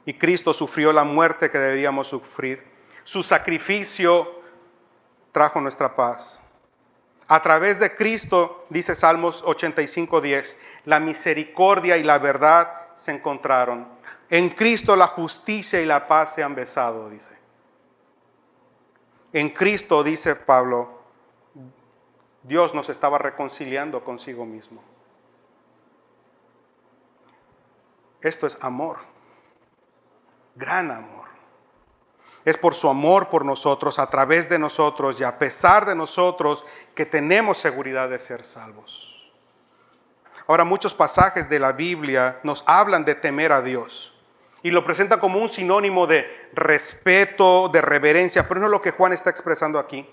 Y Cristo sufrió la muerte que deberíamos sufrir. Su sacrificio trajo nuestra paz. A través de Cristo, dice Salmos 85:10, la misericordia y la verdad se encontraron. En Cristo la justicia y la paz se han besado, dice. En Cristo, dice Pablo, Dios nos estaba reconciliando consigo mismo. Esto es amor, gran amor. Es por su amor por nosotros, a través de nosotros y a pesar de nosotros que tenemos seguridad de ser salvos. Ahora, muchos pasajes de la Biblia nos hablan de temer a Dios y lo presentan como un sinónimo de respeto, de reverencia, pero no es lo que Juan está expresando aquí.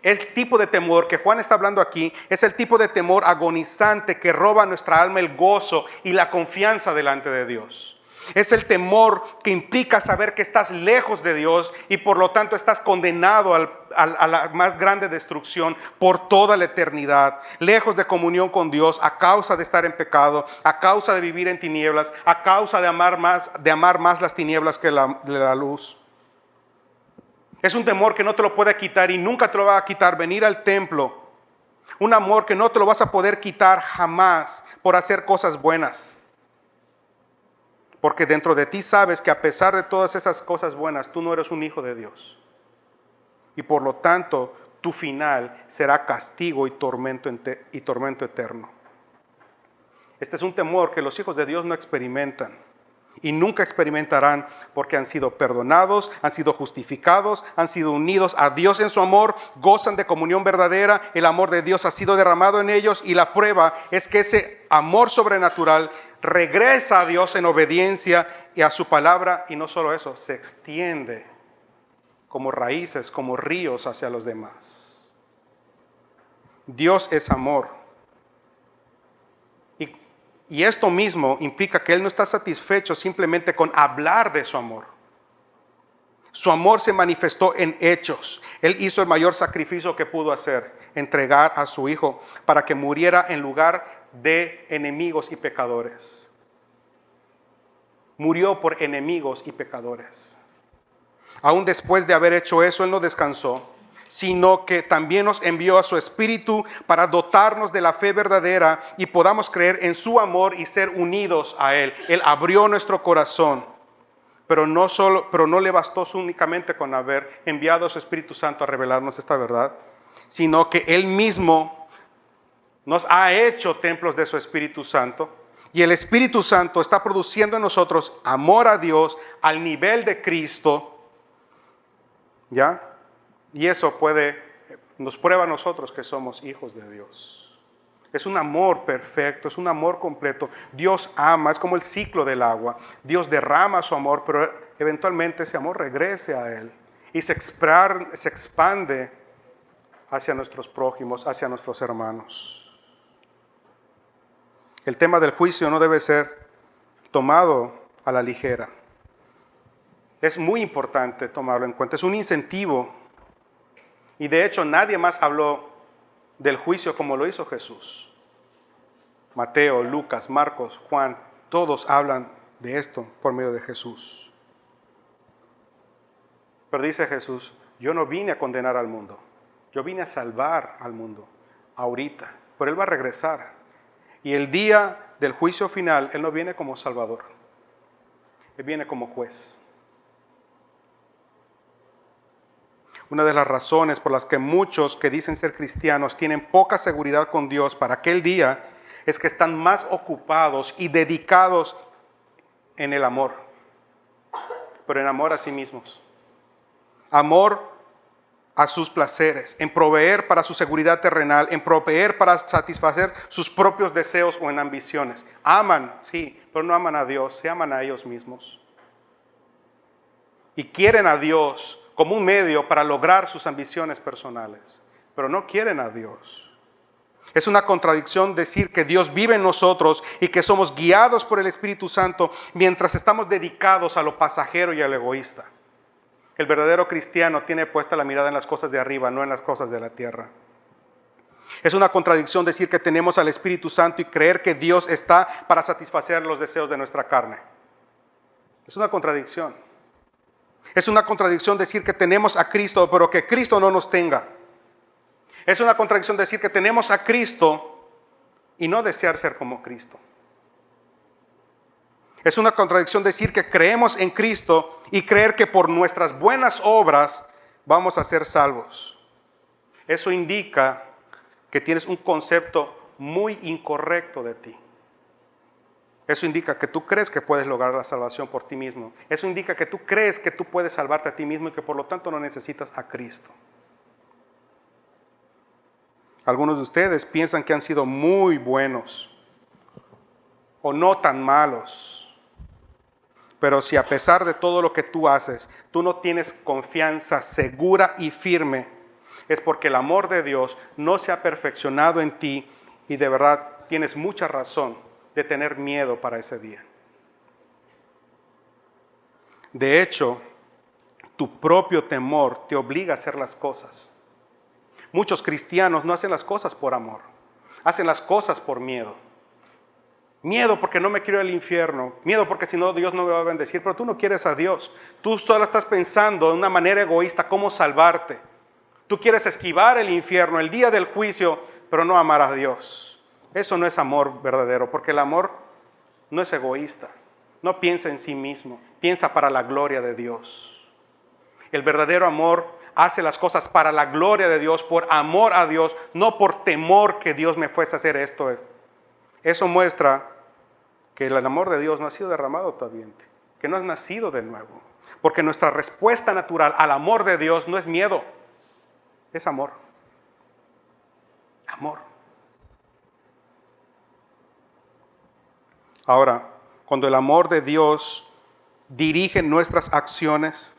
El tipo de temor que Juan está hablando aquí es el tipo de temor agonizante que roba a nuestra alma el gozo y la confianza delante de Dios. Es el temor que implica saber que estás lejos de Dios y por lo tanto estás condenado a la más grande destrucción por toda la eternidad, lejos de comunión con Dios a causa de estar en pecado, a causa de vivir en tinieblas, a causa de amar más las tinieblas que la luz. Es un temor que no te lo puede quitar y nunca te lo va a quitar venir al templo. Un amor que no te lo vas a poder quitar jamás por hacer cosas buenas. Porque dentro de ti sabes que a pesar de todas esas cosas buenas, tú no eres un hijo de Dios. Y por lo tanto, tu final será castigo y tormento eterno. Este es un temor que los hijos de Dios no experimentan. Y nunca experimentarán porque han sido perdonados, han sido justificados, han sido unidos a Dios en su amor, gozan de comunión verdadera, el amor de Dios ha sido derramado en ellos y la prueba es que ese amor sobrenatural regresa a Dios en obediencia y a su palabra y no solo eso, se extiende como raíces, como ríos hacia los demás. Dios es amor. Y esto mismo implica que Él no está satisfecho simplemente con hablar de su amor. Su amor se manifestó en hechos. Él hizo el mayor sacrificio que pudo hacer, entregar a su Hijo para que muriera en lugar de enemigos y pecadores. Murió por enemigos y pecadores. Aún después de haber hecho eso, Él no descansó, sino que también nos envió a su Espíritu para dotarnos de la fe verdadera y podamos creer en su amor y ser unidos a Él. Él abrió nuestro corazón, pero no le bastó únicamente con haber enviado a su Espíritu Santo a revelarnos esta verdad, sino que Él mismo nos ha hecho templos de su Espíritu Santo y el Espíritu Santo está produciendo en nosotros amor a Dios al nivel de Cristo, ¿ya? Y eso nos prueba a nosotros que somos hijos de Dios. Es un amor perfecto, es un amor completo. Dios ama, es como el ciclo del agua. Dios derrama su amor, pero eventualmente ese amor regrese a Él y se expande hacia nuestros prójimos, hacia nuestros hermanos. El tema del juicio no debe ser tomado a la ligera. Es muy importante tomarlo en cuenta, es un incentivo. Y de hecho nadie más habló del juicio como lo hizo Jesús. Mateo, Lucas, Marcos, Juan, todos hablan de esto por medio de Jesús. Pero dice Jesús, yo no vine a condenar al mundo, yo vine a salvar al mundo ahorita, pero Él va a regresar. Y el día del juicio final, Él no viene como Salvador, Él viene como juez. Una de las razones por las que muchos que dicen ser cristianos tienen poca seguridad con Dios para aquel día es que están más ocupados y dedicados en el amor, pero en amor a sí mismos. Amor a sus placeres, en proveer para su seguridad terrenal, en proveer para satisfacer sus propios deseos o en ambiciones. Aman, sí, pero no aman a Dios, se aman a ellos mismos. Y quieren a Dios como un medio para lograr sus ambiciones personales, pero no quieren a Dios. Es una contradicción decir que Dios vive en nosotros y que somos guiados por el Espíritu Santo mientras estamos dedicados a lo pasajero y al egoísta. El verdadero cristiano tiene puesta la mirada en las cosas de arriba, no en las cosas de la tierra. Es una contradicción decir que tenemos al Espíritu Santo y creer que Dios está para satisfacer los deseos de nuestra carne. Es una contradicción. Es una contradicción decir que tenemos a Cristo, pero que Cristo no nos tenga. Es una contradicción decir que tenemos a Cristo y no desear ser como Cristo. Es una contradicción decir que creemos en Cristo y creer que por nuestras buenas obras vamos a ser salvos. Eso indica que tienes un concepto muy incorrecto de ti. Eso indica que tú crees que puedes lograr la salvación por ti mismo. Eso indica que tú crees que tú puedes salvarte a ti mismo y que por lo tanto no necesitas a Cristo. Algunos de ustedes piensan que han sido muy buenos o no tan malos. Pero si a pesar de todo lo que tú haces, tú no tienes confianza segura y firme, es porque el amor de Dios no se ha perfeccionado en ti y de verdad tienes mucha razón de tener miedo para ese día. De hecho, tu propio temor te obliga a hacer las cosas. Muchos cristianos no hacen las cosas por amor, hacen las cosas por miedo. Miedo porque no me quiero ir al infierno, miedo porque si no Dios no me va a bendecir, pero tú no quieres a Dios. Tú solo estás pensando de una manera egoísta cómo salvarte. Tú quieres esquivar el infierno, el día del juicio, pero no amar a Dios. Eso no es amor verdadero, porque el amor no es egoísta. No piensa en sí mismo, piensa para la gloria de Dios. El verdadero amor hace las cosas para la gloria de Dios, por amor a Dios, no por temor que Dios me fuese a hacer esto. Eso muestra que el amor de Dios no ha sido derramado todavía en ti, que no has nacido de nuevo. Porque nuestra respuesta natural al amor de Dios no es miedo, es amor. Amor. Ahora, cuando el amor de Dios dirige nuestras acciones,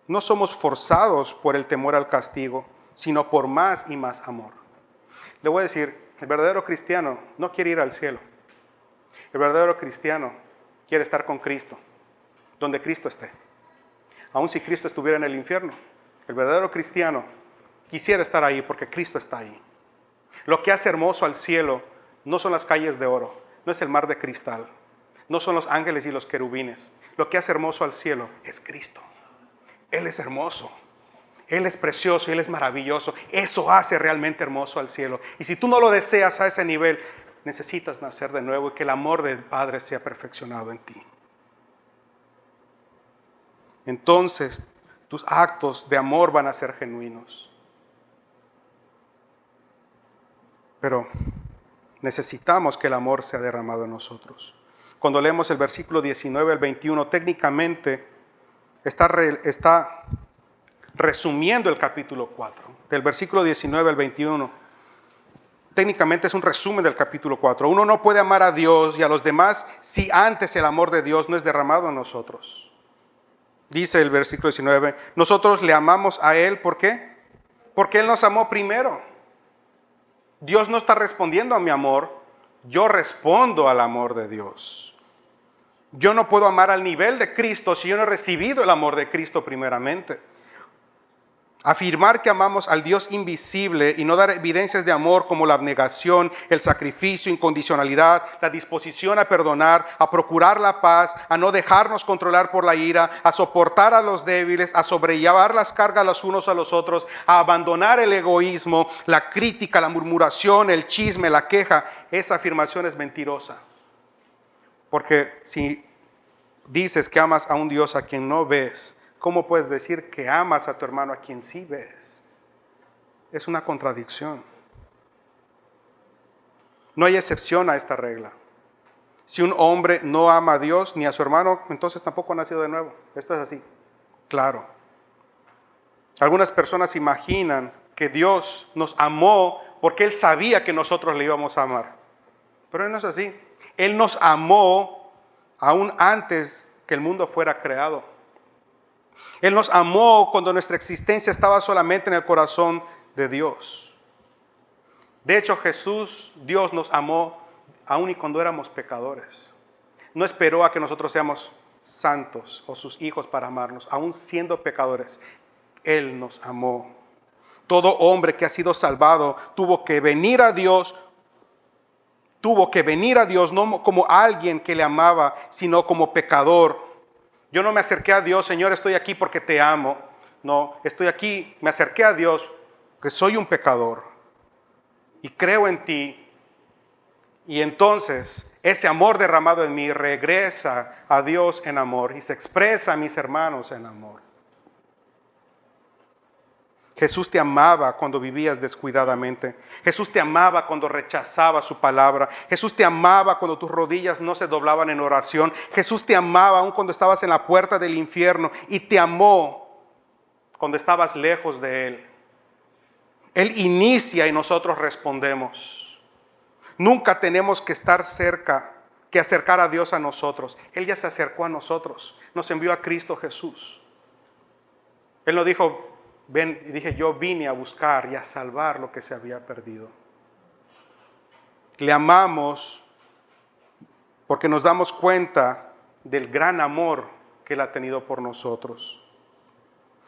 no somos forzados por el temor al castigo, sino por más y más amor. Le voy a decir, el verdadero cristiano no quiere ir al cielo. El verdadero cristiano quiere estar con Cristo, donde Cristo esté. Aun si Cristo estuviera en el infierno, el verdadero cristiano quisiera estar ahí porque Cristo está ahí. Lo que hace hermoso al cielo no son las calles de oro, no es el mar de cristal, no son los ángeles y los querubines. Lo que hace hermoso al cielo es Cristo. Él es hermoso, Él es precioso, Él es maravilloso. Eso hace realmente hermoso al cielo. Y si tú no lo deseas a ese nivel, necesitas nacer de nuevo y que el amor del Padre sea perfeccionado en ti. Entonces, tus actos de amor van a ser genuinos. Pero necesitamos que el amor sea derramado en nosotros. Cuando leemos el versículo 19 al 21, técnicamente está resumiendo el capítulo 4. Del versículo 19 al 21. Técnicamente es un resumen del capítulo 4. Uno no puede amar a Dios y a los demás si antes el amor de Dios no es derramado en nosotros. Dice el versículo 19, nosotros le amamos a Él, ¿por qué? Porque Él nos amó primero. Dios no está respondiendo a mi amor, yo respondo al amor de Dios. Yo no puedo amar al nivel de Cristo si yo no he recibido el amor de Cristo primeramente. Afirmar que amamos al Dios invisible y no dar evidencias de amor como la abnegación, el sacrificio, incondicionalidad, la disposición a perdonar, a procurar la paz, a no dejarnos controlar por la ira, a soportar a los débiles, a sobrellevar las cargas los unos a los otros, a abandonar el egoísmo, la crítica, la murmuración, el chisme, la queja. Esa afirmación es mentirosa. Porque si dices que amas a un Dios a quien no ves, ¿cómo puedes decir que amas a tu hermano a quien sí ves? Es una contradicción. No hay excepción a esta regla. Si un hombre no ama a Dios ni a su hermano, entonces tampoco ha nacido de nuevo. Esto es así, claro. Algunas personas imaginan que Dios nos amó porque Él sabía que nosotros le íbamos a amar. Pero no es así. Él nos amó aún antes que el mundo fuera creado. Él nos amó cuando nuestra existencia estaba solamente en el corazón de Dios. De hecho, Dios nos amó aún y cuando éramos pecadores. No esperó a que nosotros seamos santos o sus hijos para amarnos. Aún siendo pecadores, Él nos amó. Todo hombre que ha sido salvado tuvo que venir a Dios no como alguien que le amaba, sino como pecador. Yo no me acerqué a Dios, Señor, estoy aquí porque te amo. No, estoy aquí, me acerqué a Dios porque soy un pecador y creo en ti. Y entonces ese amor derramado en mí regresa a Dios en amor y se expresa a mis hermanos en amor. Jesús te amaba cuando vivías descuidadamente. Jesús te amaba cuando rechazabas su palabra. Jesús te amaba cuando tus rodillas no se doblaban en oración. Jesús te amaba aun cuando estabas en la puerta del infierno y te amó cuando estabas lejos de Él. Él inicia y nosotros respondemos. Nunca tenemos que estar cerca, que acercar a Dios a nosotros. Él ya se acercó a nosotros. Nos envió a Cristo Jesús. Él no dijo, ven, y dije, yo vine a buscar y a salvar lo que se había perdido. Le amamos porque nos damos cuenta del gran amor que Él ha tenido por nosotros.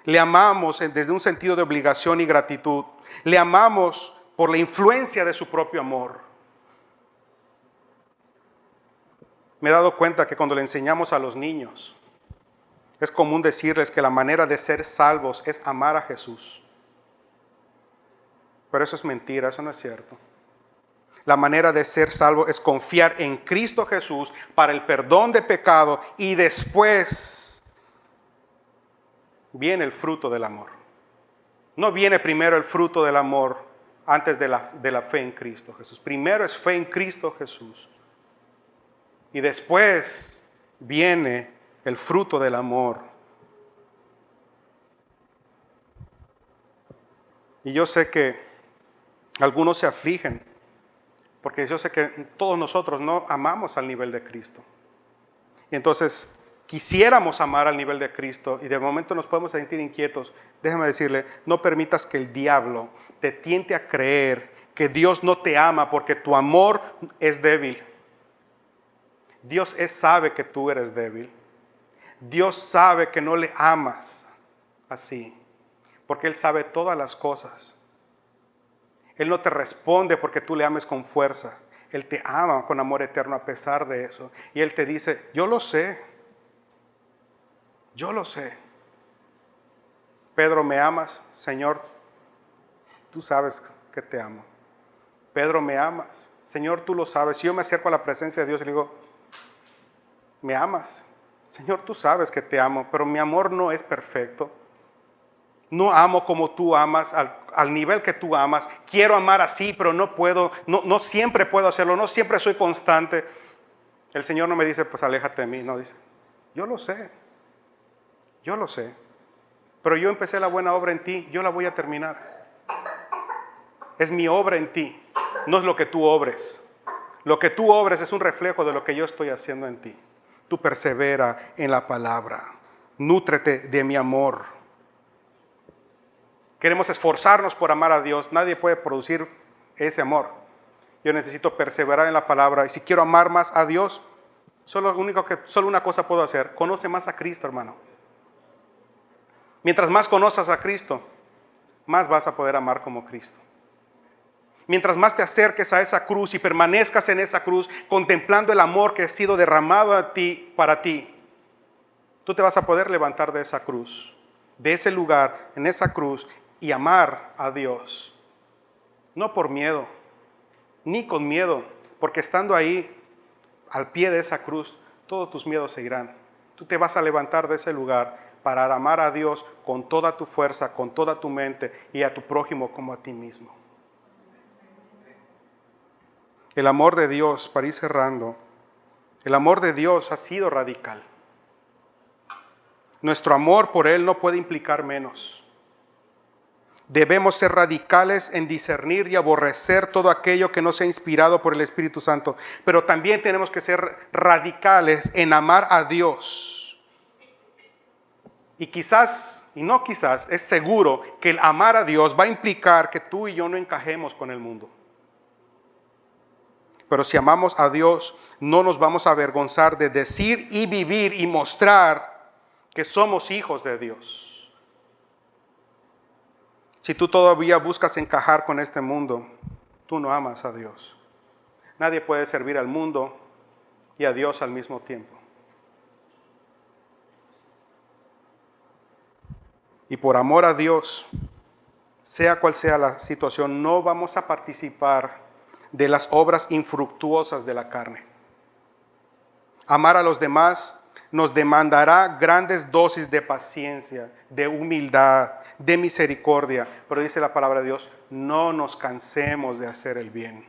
Le amamos desde un sentido de obligación y gratitud. Le amamos por la influencia de su propio amor. Me he dado cuenta que cuando le enseñamos a los niños, es común decirles que la manera de ser salvos es amar a Jesús. Pero eso es mentira, eso no es cierto. La manera de ser salvo es confiar en Cristo Jesús para el perdón de pecado y después viene el fruto del amor. No viene primero el fruto del amor antes de la fe en Cristo Jesús. Primero es fe en Cristo Jesús. Y después viene el fruto del amor. Y yo sé que algunos se afligen, porque yo sé que todos nosotros no amamos al nivel de Cristo. Y entonces quisiéramos amar al nivel de Cristo y de momento nos podemos sentir inquietos. Déjame decirle, no permitas que el diablo te tiente a creer que Dios no te ama porque tu amor es débil. Dios sabe que tú eres débil. Dios sabe que no le amas así, porque Él sabe todas las cosas. Él no te responde porque tú le ames con fuerza. Él te ama con amor eterno a pesar de eso. Y Él te dice, yo lo sé. Yo lo sé. Pedro, ¿me amas? Señor, tú sabes que te amo. Pedro, ¿me amas? Señor, tú lo sabes. Si yo me acerco a la presencia de Dios y le digo, ¿me amas? Señor, tú sabes que te amo, pero mi amor no es perfecto. No amo como tú amas, al nivel que tú amas. Quiero amar así, pero no puedo, no siempre puedo hacerlo, no siempre soy constante. El Señor no me dice, pues aléjate de mí. No, dice, yo lo sé, pero yo empecé la buena obra en ti, yo la voy a terminar. Es mi obra en ti, no es lo que tú obres. Lo que tú obres es un reflejo de lo que yo estoy haciendo en ti. Tú persevera en la palabra. Nútrete de mi amor. Queremos esforzarnos por amar a Dios. Nadie puede producir ese amor. Yo necesito perseverar en la palabra. Y si quiero amar más a Dios, solo una cosa puedo hacer. Conoce más a Cristo, hermano. Mientras más conozcas a Cristo, más vas a poder amar como Cristo. Mientras más te acerques a esa cruz y permanezcas en esa cruz, contemplando el amor que ha sido derramado a ti, para ti, tú te vas a poder levantar de esa cruz, de ese lugar, en esa cruz, y amar a Dios. No por miedo, ni con miedo, porque estando ahí, al pie de esa cruz, todos tus miedos se irán. Tú te vas a levantar de ese lugar para amar a Dios con toda tu fuerza, con toda tu mente, y a tu prójimo como a ti mismo. El amor de Dios, para ir cerrando, el amor de Dios ha sido radical. Nuestro amor por Él no puede implicar menos. Debemos ser radicales en discernir y aborrecer todo aquello que no sea inspirado por el Espíritu Santo. Pero también tenemos que ser radicales en amar a Dios. Y quizás, y no quizás, es seguro que el amar a Dios va a implicar que tú y yo no encajemos con el mundo. Pero si amamos a Dios, no nos vamos a avergonzar de decir y vivir y mostrar que somos hijos de Dios. Si tú todavía buscas encajar con este mundo, tú no amas a Dios. Nadie puede servir al mundo y a Dios al mismo tiempo. Y por amor a Dios, sea cual sea la situación, no vamos a participar de las obras infructuosas de la carne. Amar a los demás nos demandará grandes dosis de paciencia, de humildad, de misericordia. Pero dice la palabra de Dios, no nos cansemos de hacer el bien.